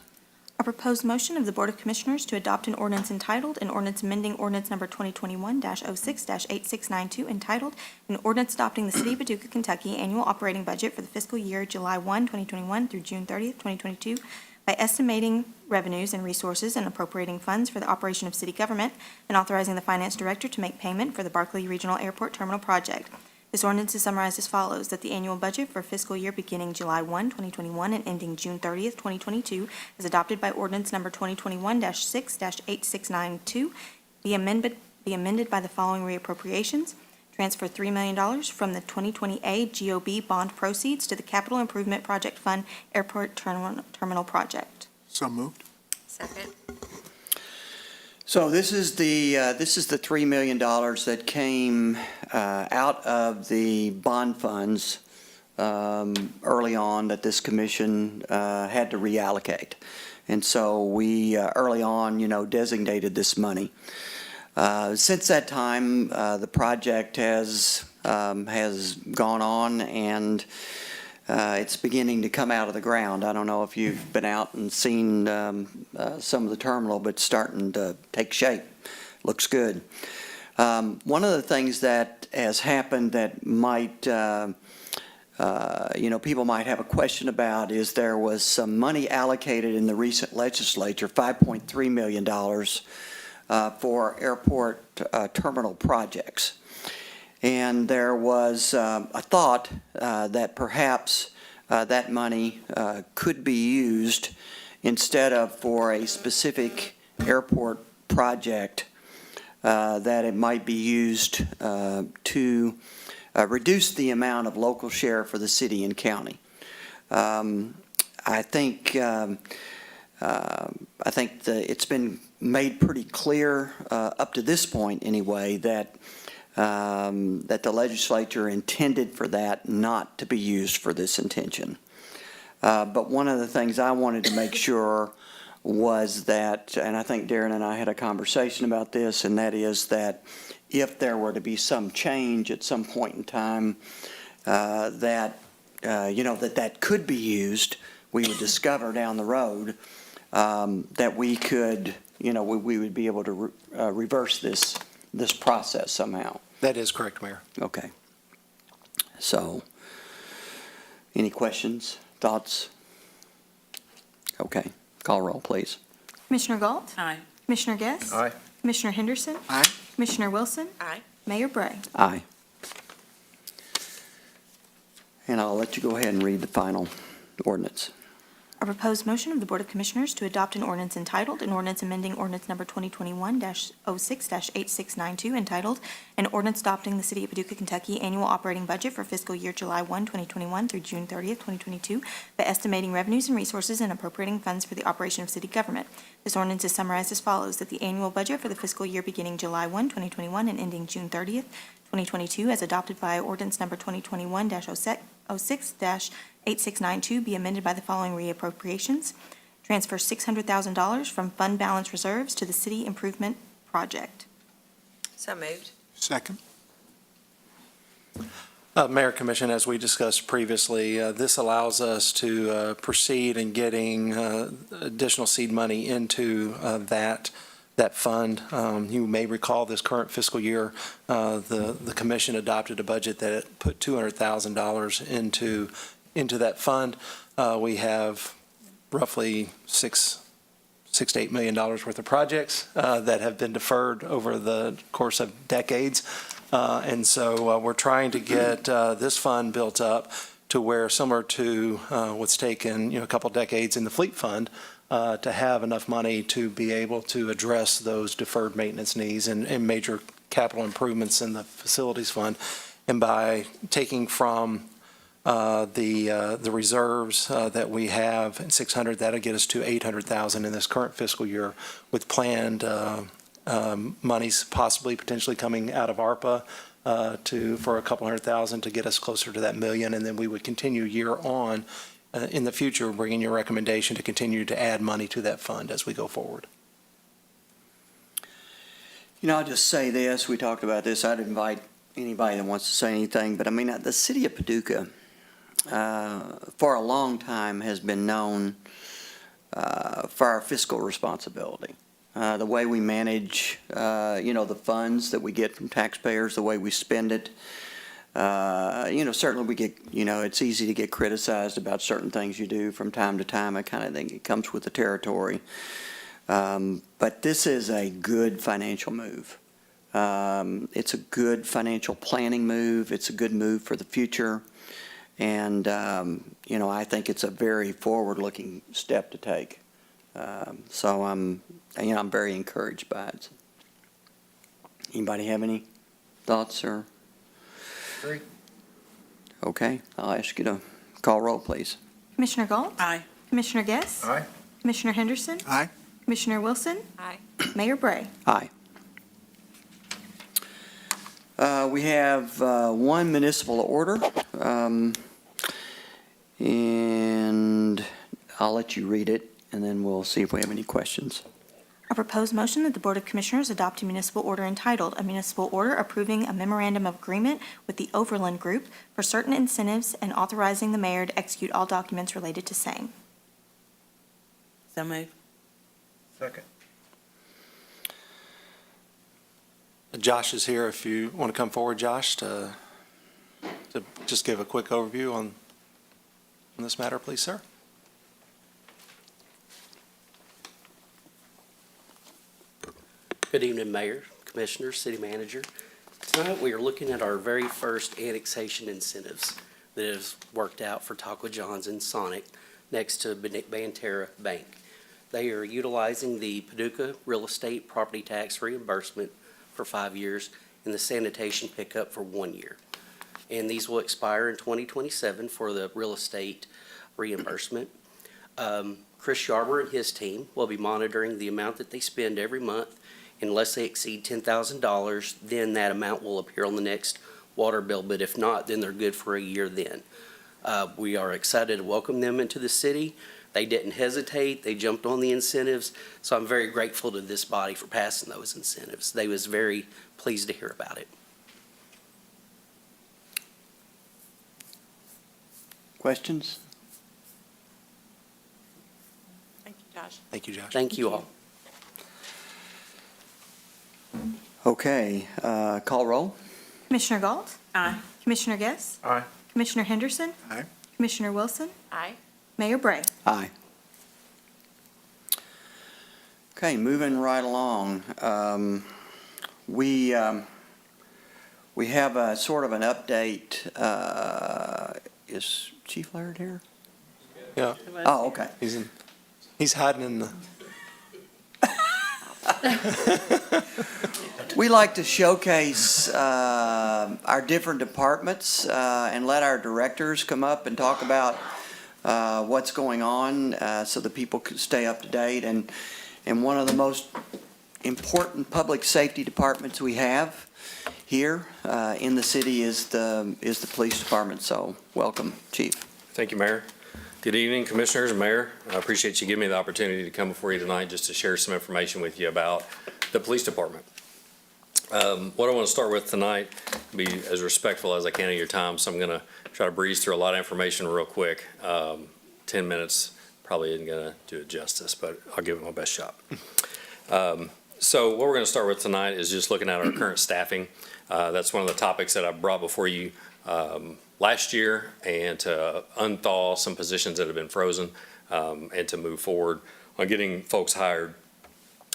A proposed motion of the Board of Commissioners to adopt an ordinance entitled, an ordinance amending ordinance number 2021-06-8692 entitled, an ordinance adopting the City of Paducah, Kentucky annual operating budget for the fiscal year July 1, 2021 through June 30th, 2022 by estimating revenues and resources and appropriating funds for the operation of city government and authorizing the finance director to make payment for the Barkley Regional Airport terminal project. This ordinance is summarized as follows, that the annual budget for fiscal year beginning July 1, 2021 and ending June 30th, 2022 is adopted by ordinance number 2021-6-8692, be amended by the following reappropriations. Transfer $3 million from the 2020A GOB bond proceeds to the Capital Improvement Project Fund Airport Terminal Project. So moved. Second. So this is the $3 million that came out of the bond funds early on that this commission had to reallocate. And so we early on, designated this money. Since that time, the project has gone on, and it's beginning to come out of the ground. I don't know if you've been out and seen some of the terminal, but it's starting to take shape. Looks good. One of the things that has happened that might, people might have a question about is there was some money allocated in the recent legislature, $5.3 million for airport terminal projects. And there was a thought that perhaps that money could be used instead of for a specific airport project, that it might be used to reduce the amount of local share for the city and county. I think it's been made pretty clear up to this point anyway that the legislature intended for that not to be used for this intention. But one of the things I wanted to make sure was that, and I think Darren and I had a conversation about this, and that is that if there were to be some change at some point in time, that could be used, we would discover down the road that we could, we would be able to reverse this process somehow. That is correct, Mayor. Okay. So, any questions, thoughts? Okay. Call roll, please. Commissioner Galt? Aye. Commissioner Guess? Aye. Commissioner Henderson? Aye. Commissioner Wilson? Aye. Mayor Bray? Aye. And I'll let you go ahead and read the final ordinance. A proposed motion of the Board of Commissioners to adopt an ordinance entitled, an ordinance amending ordinance number 2021-06-8692 entitled, an ordinance adopting the City of Paducah, Kentucky annual operating budget for fiscal year July 1, 2021 through June 30th, 2022, by estimating revenues and resources and appropriating funds for the operation of city government. This ordinance is summarized as follows, that the annual budget for the fiscal year beginning July 1, 2021 and ending June 30th, 2022, as adopted by ordinance number 2021-06-8692, be amended by the following reappropriations. Transfer $600,000 from fund balance reserves to the city improvement project. So moved. Second. Mayor Commission, as we discussed previously, this allows us to proceed in getting additional seed money into that fund. You may recall this current fiscal year, the commission adopted a budget that put $200,000 into that fund. We have roughly $6 to $8 million worth of projects that have been deferred over the course of decades. And so we're trying to get this fund built up to where, similar to what's taken a couple decades in the fleet fund, to have enough money to be able to address those deferred maintenance needs and major capital improvements in the facilities fund. And by taking from the reserves that we have, and 600, that'll get us to 800,000 in this current fiscal year, with planned monies possibly potentially coming out of ARPA for a couple $100,000 to get us closer to that $1 million, and then we would continue year on in the future, bringing your recommendation to continue to add money to that fund as we go forward. I'll just say this, we talked about this, I'd invite anybody that wants to say anything, but I mean, the City of Paducah, for a long time has been known for our fiscal responsibility. The way we manage, the funds that we get from taxpayers, the way we spend it. Certainly we get, it's easy to get criticized about certain things you do from time to time. I kind of think it comes with the territory. But this is a good financial move. It's a good financial planning move. It's a good move for the future. And, I think it's a very forward-looking step to take. So I'm very encouraged by it. Anybody have any thoughts or? Agree. Okay, I'll ask you to call roll, please. Commissioner Galt? Aye. Commissioner Guess? Aye. Commissioner Henderson? Aye. Commissioner Wilson? Aye. Mayor Bray? Aye. We have one municipal order, and I'll let you read it, and then we'll see if we have any questions. A proposed motion that the Board of Commissioners adopt a municipal order entitled, a municipal order approving a memorandum of agreement with the Overland Group for certain incentives and authorizing the mayor to execute all documents related to same. So moved. Second. Josh is here if you want to come forward, Josh, to just give a quick overview on this matter, please, sir. Good evening, Mayor, Commissioners, City Manager. Tonight, we are looking at our very first annexation incentives that has worked out for Taco John's and Sonic next to Banterra Bank. They are utilizing the Paducah real estate property tax reimbursement for 5 years and the sanitation pickup for 1 year. And these will expire in 2027 for the real estate reimbursement. Chris Sharber and his team will be monitoring the amount that they spend every month. Unless they exceed $10,000, then that amount will appear on the next water bill. But if not, then they're good for a year then. We are excited to welcome them into the city. They didn't hesitate. They jumped on the incentives. So I'm very grateful to this body for passing those incentives. They was very pleased to hear about it. Questions? Thank you, Josh. Thank you, Josh. Thank you all. Okay, call roll. Commissioner Galt? Aye. Commissioner Guess? Aye. Commissioner Henderson? Aye. Commissioner Wilson? Aye. Mayor Bray? Aye. Okay, moving right along. We have a sort of an update. Is Chief Laird here? Yeah, Oh, okay. he's hiding in the, We like to showcase our different departments and let our directors come up and talk about what's going on so that people can stay up to date. And one of the most important public safety departments we have here in the city is the police department. So welcome, Chief. Thank you, Mayor. Good evening, Commissioners and Mayor. I appreciate you giving me the opportunity to come before you tonight just to share some information with you about the police department. What I want to start with tonight, be as respectful as I can of your time, so I'm going to try to breeze through a lot of information real quick. 10 minutes probably isn't going to do it justice, but I'll give it my best shot. So what we're going to start with tonight is just looking at our current staffing. That's one of the topics that I brought before you last year, and to unthaw some positions that have been frozen and to move forward on getting folks hired.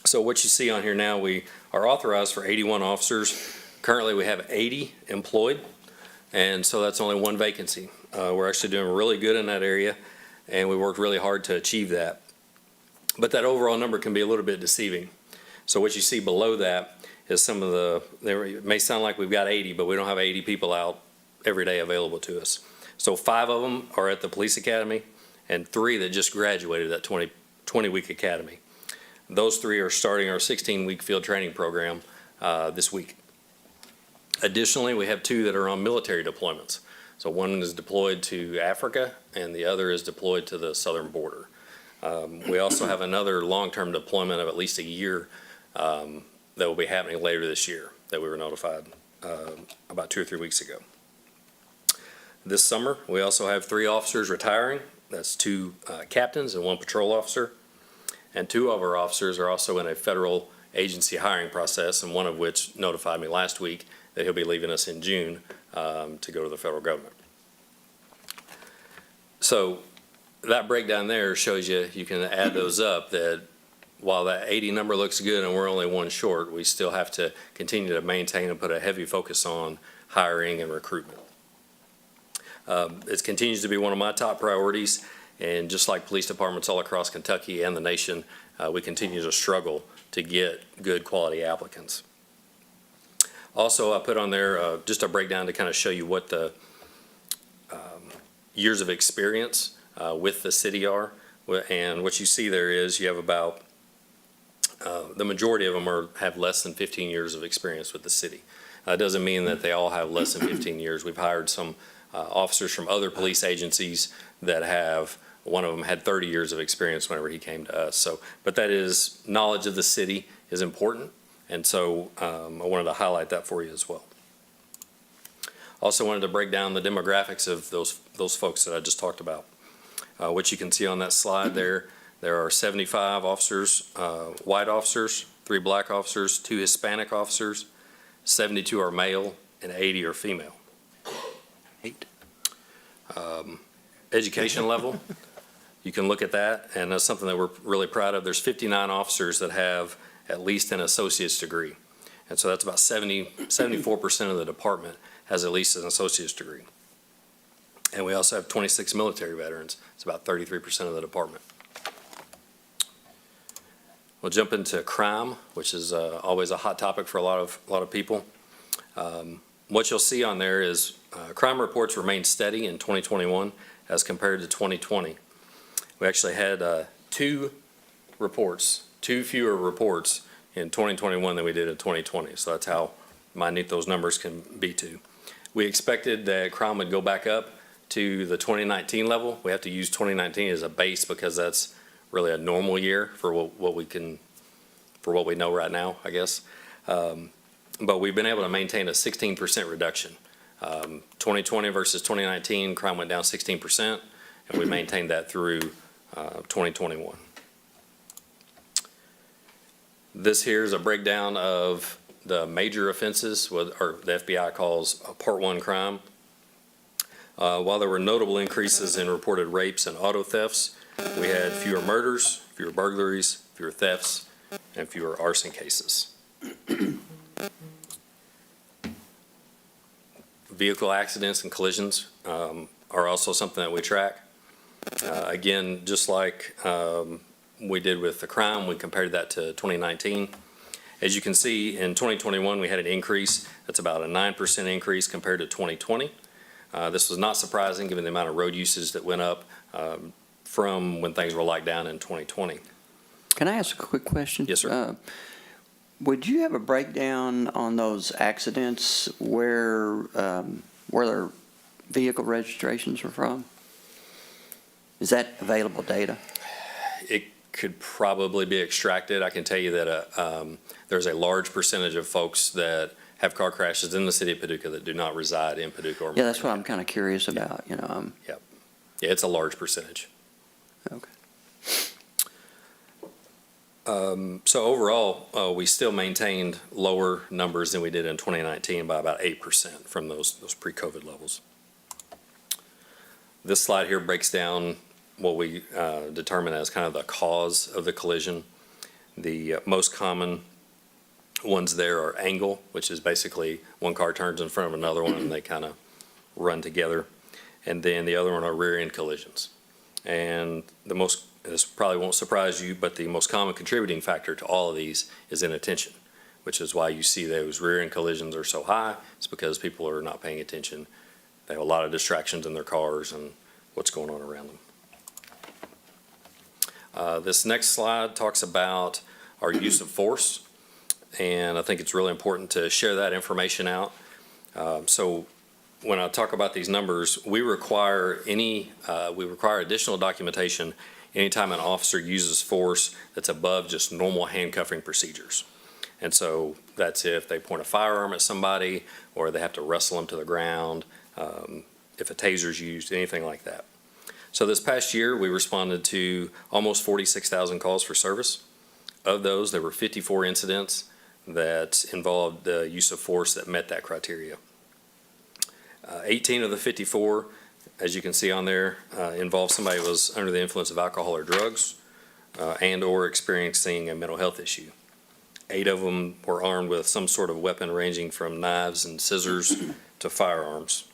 So what you see on here now, we are authorized for 81 officers. Currently, we have 80 employed, and so that's only one vacancy. We're actually doing really good in that area, and we worked really hard to achieve that. But that overall number can be a little bit deceiving. So what you see below that is some of it may sound like we've got 80, but we don't have 80 people out every day available to us. So 5 of them are at the police academy, and 3 that just graduated that 20-week academy. Those 3 are starting our 16-week field training program this week. Additionally, we have 2 that are on military deployments. So one is deployed to Africa, and the other is deployed to the southern border. We also have another long-term deployment of at least a year that will be happening later this year that we were notified about 2 or 3 weeks ago. This summer, we also have 3 officers retiring. That's 2 captains and 1 patrol officer. And 2 of our officers are also in a federal agency hiring process, and one of which notified me last week that he'll be leaving us in June to go to the federal government. So that breakdown there shows you can add those up, that while that 80 number looks good and we're only 1 short, we still have to continue to maintain and put a heavy focus on hiring and recruitment. It continues to be one of my top priorities, and just like police departments all across Kentucky and the nation, we continue to struggle to get good quality applicants. Also, I put on there just a breakdown to kind of show you what the years of experience with the city are. And what you see there is you have about, the majority of them have less than 15 years of experience with the city. It doesn't mean that they all have less than 15 years. We've hired some officers from other police agencies that have, one of them had 30 years of experience whenever he came to us. So, but that is, knowledge of the city is important, and so I wanted to highlight that for you as well. Also wanted to break down the demographics of those folks that I just talked about. What you can see on that slide there are 75 officers, white officers, 3 black officers, 2 Hispanic officers, 72 are male, and 80 are female. 8. Education level, you can look at that, and that's something that we're really proud of. There's 59 officers that have at least an associate's degree. And so that's about 74% of the department has at least an associate's degree. And we also have 26 military veterans. It's about 33% of the department. We'll jump into crime, which is always a hot topic for a lot of people. What you'll see on there is crime reports remained steady in 2021 as compared to 2020. We actually had 2 fewer reports in 2021 than we did in 2020. So that's how minute those numbers can be to. We expected that crime would go back up to the 2019 level. We have to use 2019 as a base because that's really a normal year for what we know right now, I guess. But we've been able to maintain a 16% reduction. 2020 versus 2019, crime went down 16%, and we maintained that through 2021. This here is a breakdown of the major offenses, or the FBI calls Part 1 crime. While there were notable increases in reported rapes and auto thefts, we had fewer murders, fewer burglaries, fewer thefts, and fewer arson cases. Vehicle accidents and collisions are also something that we track. Again, just like we did with the crime, we compared that to 2019. As you can see, in 2021, we had an increase. That's about a 9% increase compared to 2020. This was not surprising given the amount of road usage that went up from when things were locked down in 2020. Can I ask a quick question? Yes, sir. Would you have a breakdown on those accidents where their vehicle registrations are from? Is that available data? It could probably be extracted. I can tell you that there's a large percentage of folks that have car crashes in the city of Paducah that do not reside in Paducah or Yeah, that's what I'm kind of curious about, you know. Yeah, it's a large percentage. Okay. So overall, we still maintained lower numbers than we did in 2019 by about 8% from those pre-COVID levels. This slide here breaks down what we determine as kind of the cause of the collision. The most common ones there are angle, which is basically one car turns in front of another one and they kind of run together. And then the other one are rear end collisions. And this probably won't surprise you, but the most common contributing factor to all of these is inattention, which is why you see those rear end collisions are so high. It's because people are not paying attention. They have a lot of distractions in their cars and what's going on around them. This next slide talks about our use of force, and I think it's really important to share that information out. So when I talk about these numbers, we require additional documentation anytime an officer uses force that's above just normal handcuffing procedures. And so that's if they point a firearm at somebody or they have to wrestle them to the ground, if a taser's used, anything like that. So this past year, we responded to almost 46,000 calls for service. Of those, there were 54 incidents that involved the use of force that met that criteria. 18 of the 54, as you can see on there, involved somebody who was under the influence of alcohol or drugs and or experiencing a mental health issue. 8 of them were armed with some sort of weapon ranging from knives and scissors to firearms.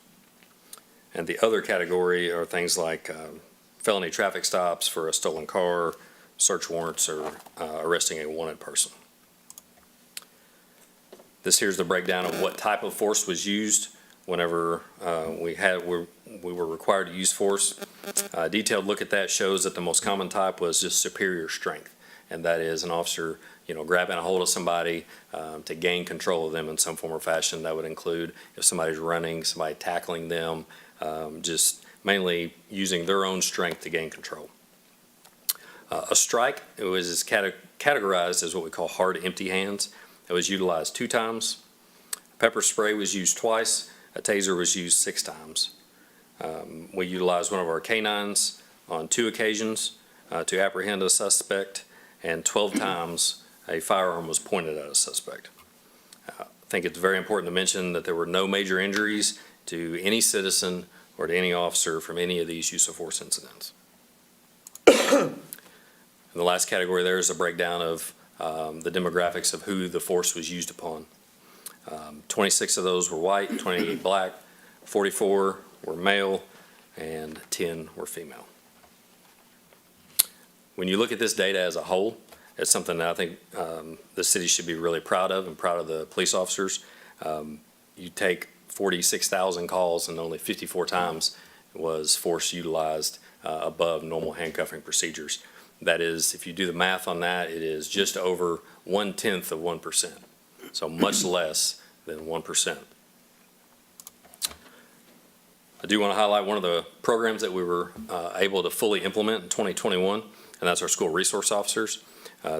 And the other category are things like felony traffic stops for a stolen car, search warrants, or arresting a wanted person. This here's the breakdown of what type of force was used whenever we were required to use force. A detailed look at that shows that the most common type was just superior strength, and that is an officer, grabbing a hold of somebody to gain control of them in some form or fashion. That would include if somebody's running, somebody tackling them, just mainly using their own strength to gain control. A strike, it was categorized as what we call hard empty hands. It was utilized 2 times. Pepper spray was used twice. A taser was used 6 times. We utilized one of our canines on 2 occasions to apprehend a suspect, and 12 times a firearm was pointed at a suspect. I think it's very important to mention that there were no major injuries to any citizen or to any officer from any of these use of force incidents. And the last category there is a breakdown of the demographics of who the force was used upon. 26 of those were white, 28 black, 44 were male, and 10 were female. When you look at this data as a whole, it's something that I think the city should be really proud of and proud of the police officers. You take 46,000 calls and only 54 times was force utilized above normal handcuffing procedures. That is, if you do the math on that, it is just over 1/10 of 1%. So much less than 1%. I do want to highlight one of the programs that we were able to fully implement in 2021, and that's our school resource officers.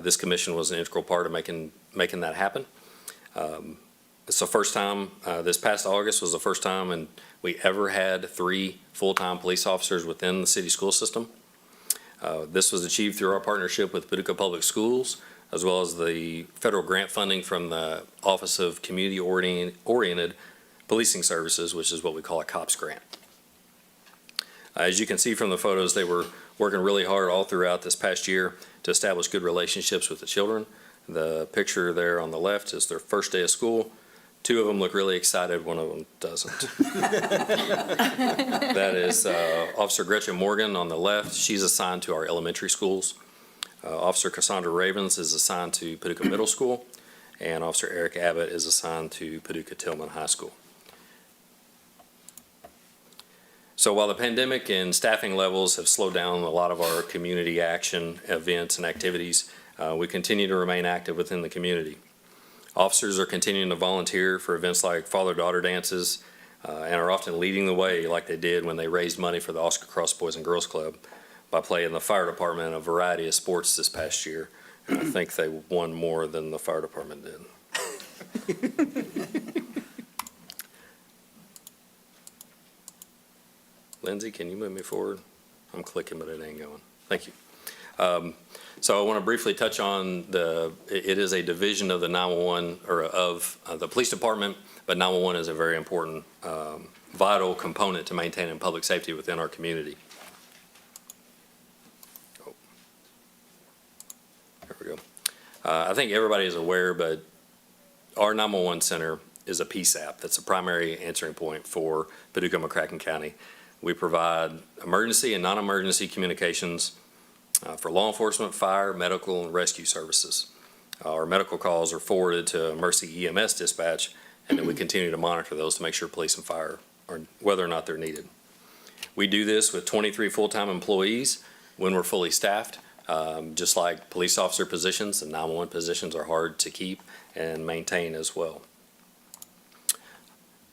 This commission was an integral part of making that happen. It's the first time, this past August was the first time and we ever had 3 full-time police officers within the city school system. This was achieved through our partnership with Paducah Public Schools, as well as the federal grant funding from the Office of Community Oriented Policing Services, which is what we call a COPS grant. As you can see from the photos, they were working really hard all throughout this past year to establish good relationships with the children. The picture there on the left is their first day of school. Two of them look really excited, one of them doesn't. That is Officer Gretchen Morgan on the left. She's assigned to our elementary schools. Officer Cassandra Ravens is assigned to Paducah Middle School, and Officer Eric Abbott is assigned to Paducah Tillman High School. So while the pandemic and staffing levels have slowed down a lot of our community action events and activities, we continue to remain active within the community. Officers are continuing to volunteer for events like father-daughter dances and are often leading the way like they did when they raised money for the Oscar Cross Boys and Girls Club by playing the fire department in a variety of sports this past year. And I think they won more than the fire department did. Lindsay, can you move me forward? I'm clicking, but it ain't going. Thank you. So I want to briefly touch on it is a division of the 911, or of the police department, but 911 is a very important, vital component to maintaining public safety within our community. Oh. There we go. I think everybody is aware, but our 911 center is a PSAP. That's a primary answering point for Paducah McCracken County. We provide emergency and non-emergency communications for law enforcement, fire, medical, and rescue services. Our medical calls are forwarded to Mercy EMS dispatch, and then we continue to monitor those to make sure police and fire are, whether or not they're needed. We do this with 23 full-time employees when we're fully staffed. Just like police officer positions, the 911 positions are hard to keep and maintain as well.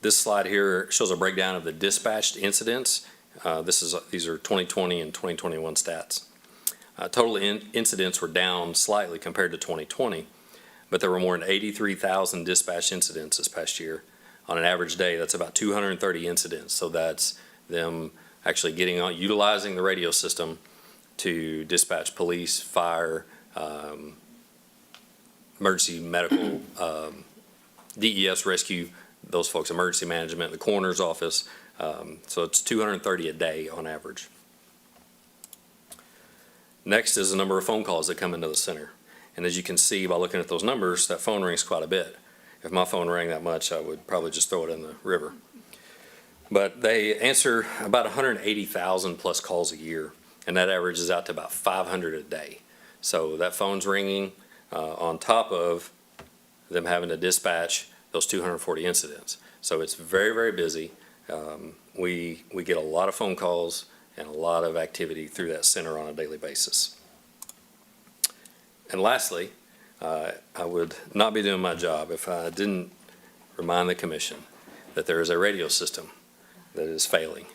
This slide here shows a breakdown of the dispatched incidents. These are 2020 and 2021 stats. Total incidents were down slightly compared to 2020, but there were more than 83,000 dispatched incidents this past year. On an average day, that's about 230 incidents. So that's them actually utilizing the radio system to dispatch police, fire, emergency medical, DES rescue, those folks, emergency management, the coroner's office. So it's 230 a day on average. Next is the number of phone calls that come into the center. And as you can see by looking at those numbers, that phone rings quite a bit. If my phone rang that much, I would probably just throw it in the river. But they answer about 180,000 plus calls a year, and that averages out to about 500 a day. So that phone's ringing on top of them having to dispatch those 240 incidents. So it's very, very busy. We get a lot of phone calls and a lot of activity through that center on a daily basis. And lastly, I would not be doing my job if I didn't remind the commission that there is a radio system that is failing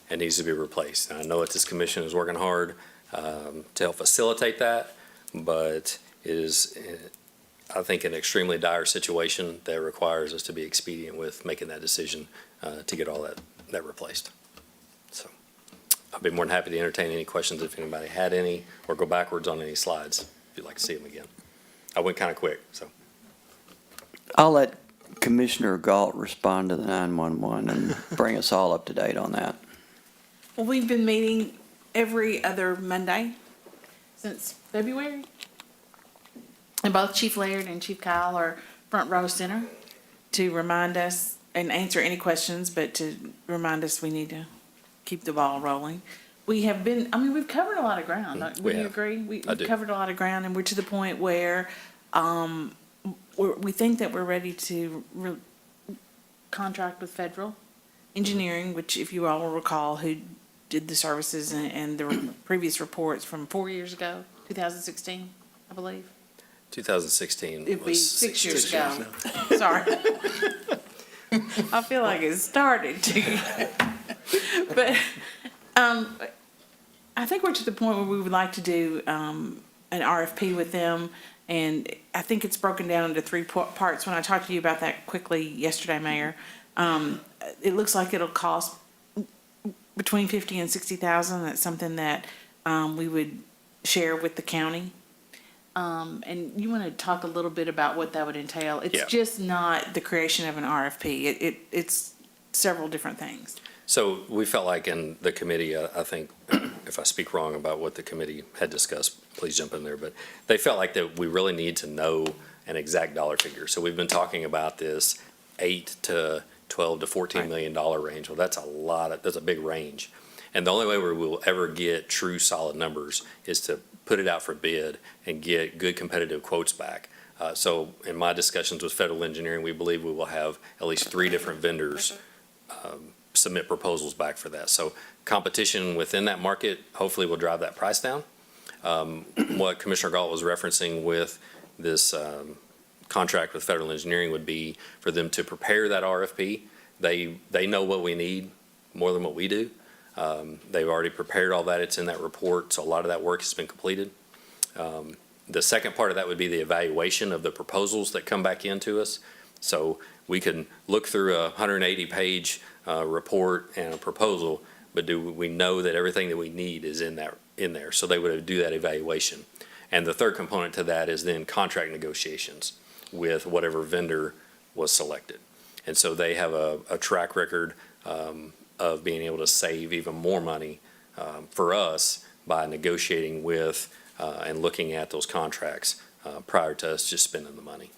and needs to be replaced. Now, I know that this commission is working hard to help facilitate that, but it is, I think, an extremely dire situation that requires us to be expedient with making that decision to get all that replaced. So I'd be more than happy to entertain any questions if anybody had any, or go backwards on any slides if you'd like to see them again. I went kind of quick, so. I'll let Commissioner Galt respond to the 911 and bring us all up to date on that. Well, we've been meeting every other Monday since February. And both Chief Laird and Chief Kyle are front row center to remind us and answer any questions, but to remind us we need to keep the ball rolling. We have been, we've covered a lot of ground. Would you agree? We've covered a lot of ground, and we're to the point where we think that we're ready to contract with federal engineering, which, if you all will recall, who did the services and the previous reports from 4 years ago, 2016, I believe. 2016 It'd be was 6 years ago. Sorry. I feel like it started to. But I think we're to the point where we would like to do an RFP with them, and I think it's broken down into three parts. When I talked to you about that quickly yesterday, Mayor, it looks like it'll cost between $50,000 and $60,000. That's something that we would share with the county. And you want to talk a little bit about what that would entail? It's just not the creation of an RFP. It's several different things. So we felt like in the committee, I think, if I speak wrong about what the committee had discussed, please jump in there, but they felt like that we really need to know an exact dollar figure. So we've been talking about this $8 to $12 to $14 million range. Well, that's a big range. And the only way we will ever get true solid numbers is to put it out for bid and get good competitive quotes back. So in my discussions with federal engineering, we believe we will have at least 3 different vendors submit proposals back for that. So competition within that market hopefully will drive that price down. What Commissioner Galt was referencing with this contract with federal engineering would be for them to prepare that RFP. They know what we need more than what we do. They've already prepared all that. It's in that report, so a lot of that work has been completed. The second part of that would be the evaluation of the proposals that come back into us. So we can look through a 180-page report and a proposal, but do we know that everything that we need is in there? So they would do that evaluation. And the third component to that is then contract negotiations with whatever vendor was selected. And so they have a track record of being able to save even more money for us by negotiating with and looking at those contracts prior to us just spending the money.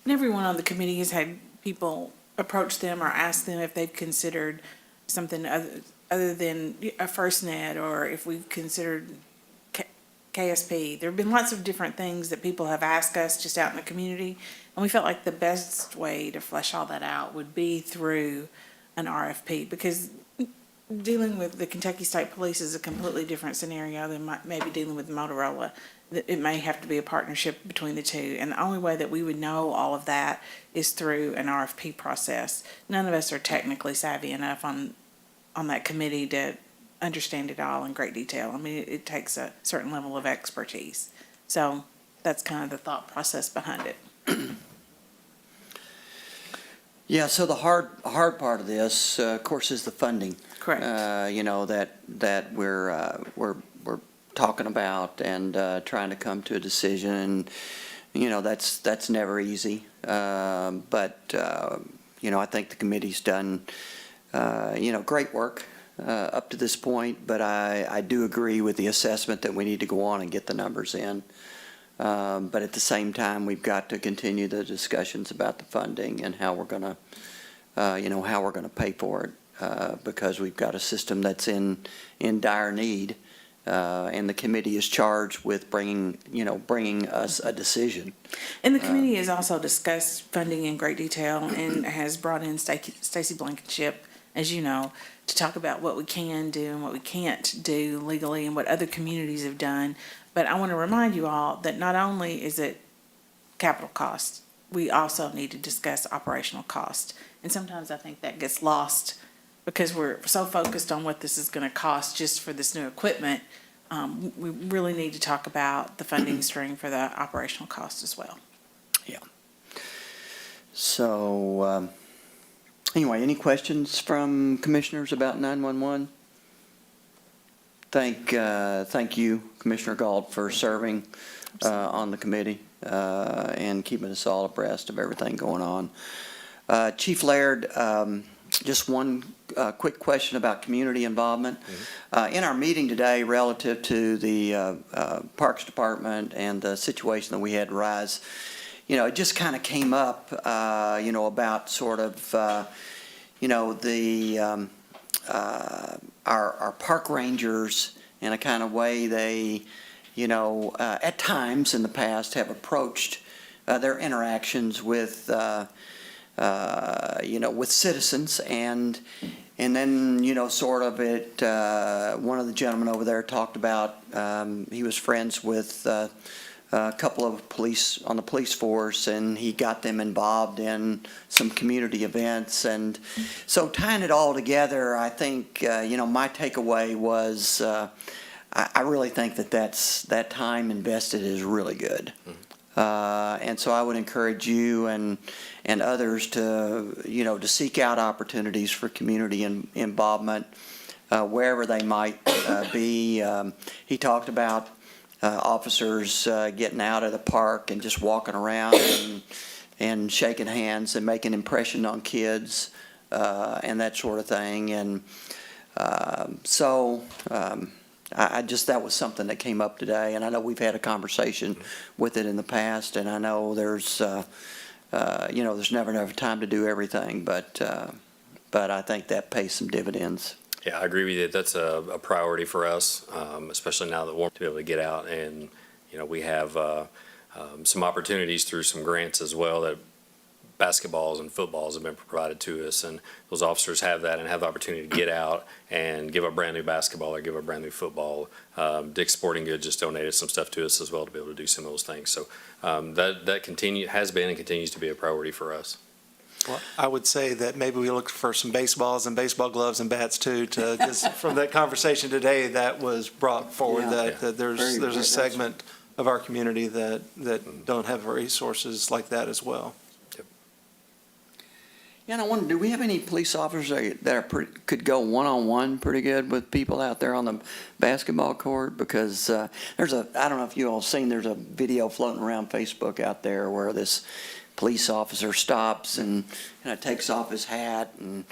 And everyone on the committee has had people approach them or ask them if they've considered something other than a FirstNet, or if we've considered KSP. There have been lots of different things that people have asked us just out in the community, and we felt like the best way to flesh all that out would be through an RFP, because dealing with the Kentucky State Police is a completely different scenario than maybe dealing with Motorola. It may have to be a partnership between the two, and the only way that we would know all of that is through an RFP process. None of us are technically savvy enough on that committee to understand it all in great detail. I mean, it takes a certain level of expertise. So that's kind of the thought process behind it. Yeah, so the hard part of this, of course, is the funding. Correct. That we're talking about and trying to come to a decision. And, that's never easy. But I think the committee's done, great work up to this point. But I do agree with the assessment that we need to go on and get the numbers in. But at the same time, we've got to continue the discussions about the funding and how we're going to pay for it, because we've got a system that's in dire need, and the committee is charged with bringing us a decision. And the committee has also discussed funding in great detail and has brought in Stacy Blankenship, as you know, to talk about what we can do and what we can't do legally and what other communities have done. But I want to remind you all that not only is it capital cost, we also need to discuss operational cost. And sometimes I think that gets lost because we're so focused on what this is going to cost just for this new equipment. We really need to talk about the funding stream for the operational cost as well. Yeah. So, anyway, any questions from commissioners about 911? Thank you, Commissioner Galt, for serving on the committee and keeping us all abreast of everything going on. Chief Laird, just one quick question about community involvement. In our meeting today relative to the Parks Department and the situation that we had rise, it just kind of came up, about sort of, our park rangers and a kind of way they, at times in the past have approached their interactions with, with citizens, and then, sort of it, one of the gentlemen over there talked about, he was friends with a couple of police on the police force, and he got them involved in some community events. And so tying it all together, I think, my takeaway was I really think that time invested is really good. And so I would encourage you and others to, to seek out opportunities for community involvement wherever they might be. He talked about officers getting out of the park and just walking around and shaking hands and making impression on kids and that sort of thing. And that was something that came up today, and I know we've had a conversation with it in the past, and I know there's there's never enough time to do everything, but I think that pays some dividends. Yeah, I agree with you. That's a priority for us, especially now that we're to be able to get out and, we have some opportunities through some grants as well that basketballs and footballs have been provided to us, and those officers have that and have the opportunity to get out and give a brand new basketball or give a brand new football. Dick's Sporting Goods just donated some stuff to us as well to be able to do some of those things. So that has been and continues to be a priority for us. Well, I would say that maybe we look for some baseballs and baseball gloves and bats too, just from that conversation today that was brought forward, Yeah. that there's a segment of our community that don't have resources like that as well. Yeah, and I wonder, do we have any police officers that could go one-on-one pretty good with people out there on the basketball court? Because I don't know if you all seen, there's a video floating around Facebook out there where this police officer stops and takes off his hat and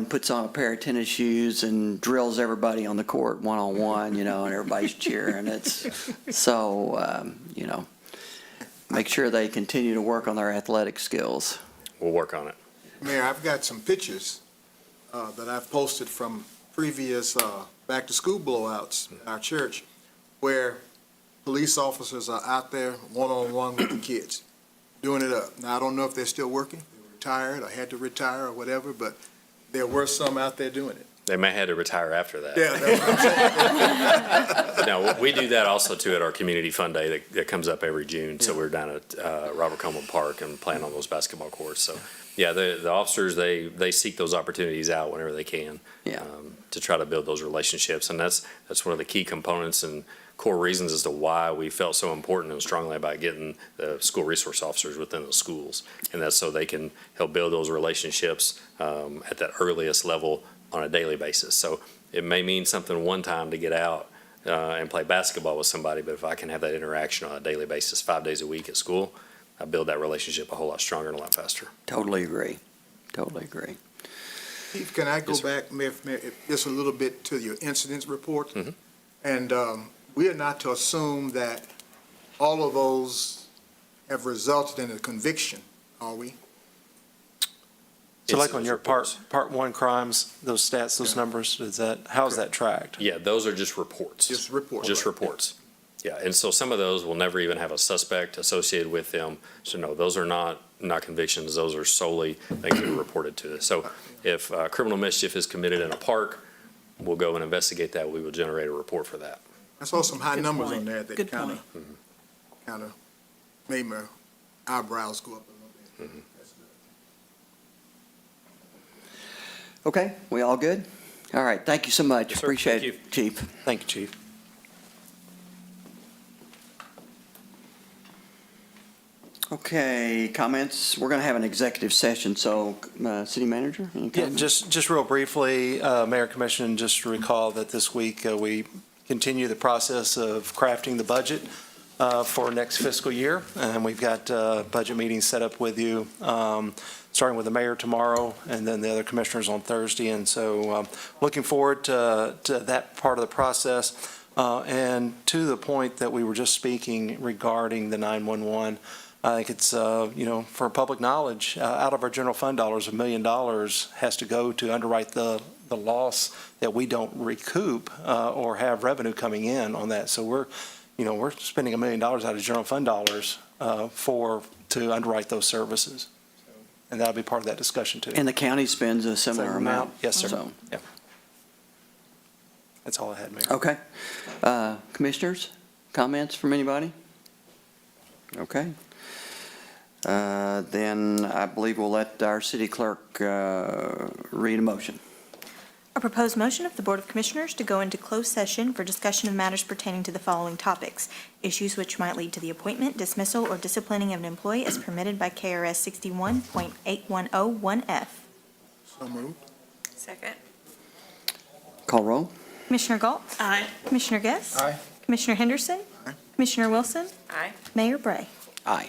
puts on a pair of tennis shoes and drills everybody on the court one-on-one, and everybody's cheering. It's so, make sure they continue to work on their athletic skills. We'll work on it. Mayor, I've got some pictures that I've posted from previous back-to-school blowouts at our church where police officers are out there one-on-one with the kids, doing it up. Now, I don't know if they're still working, they were retired or had to retire or whatever, but there were some out there doing it. They may have to retire after that. Yeah, that's what I'm saying. No, we do that also too at our community fun day that comes up every June. So we're down at Robert Coleman Park and playing on those basketball courts. So yeah, the officers, they seek those opportunities out whenever they can. Yeah. To try to build those relationships. And that's one of the key components and core reasons as to why we felt so important and strongly about getting the school resource officers within the schools. And that's so they can help build those relationships at that earliest level on a daily basis. So it may mean something one time to get out and play basketball with somebody, but if I can have that interaction on a daily basis, 5 days a week at school, I build that relationship a whole lot stronger and a lot faster. Totally agree. Totally agree. Chief, can I go Yes, sir. back, Mayor, just a little bit to your incidents report? Mhm. And we are not to assume that all of those have resulted in a conviction, are we? So like It's on those your reports. part one crimes, those stats, those numbers, how's that tracked? Yeah, those are just reports. Just reports. Just reports. Yeah, and so some of those will never even have a suspect associated with them. So no, those are not convictions. Those are solely things that are reported to us. So if criminal mischief is committed in a park, we'll go and investigate that. We will generate a report for that. I saw some high Good numbers point. on there that Good kind point. of made my eyebrows go up a little bit. That's good. Okay, we all good? All right, thank you so much. Yes, sir. Appreciate Thank it, Chief. Thank you, Chief. Okay, comments? We're going to have an executive session, so City Manager, any Yeah, comments? just real briefly, Mayor Commission, just to recall that this week we continue the process of crafting the budget for next fiscal year, and we've got budget meetings set up with you, starting with the mayor tomorrow, and then the other commissioners on Thursday, and so looking forward to that part of the process. And to the point that we were just speaking regarding the 911, I think it's, for public knowledge, out of our general fund dollars, $1 million has to go to underwrite the loss that we don't recoup or have revenue coming in on that. So we're spending $1 million out of general fund dollars to underwrite those services. And that'll be part of that discussion too. And the county spends a similar Same amount? amount. Yes, sir. So, Yeah. That's all I had, Mayor. okay. Commissioners, comments from anybody? Okay. Then I believe we'll let our city clerk read a motion. A proposed motion of the Board of Commissioners to go into closed session for discussion of matters pertaining to the following topics: issues which might lead to the appointment, dismissal, or disciplining of an employee as permitted by KRS 61.8101F. So moved. Second. Call roll. Commissioner Galt? Aye. Commissioner Guest? Aye. Commissioner Henderson? Aye. Commissioner Wilson? Aye. Mayor Bray? Aye.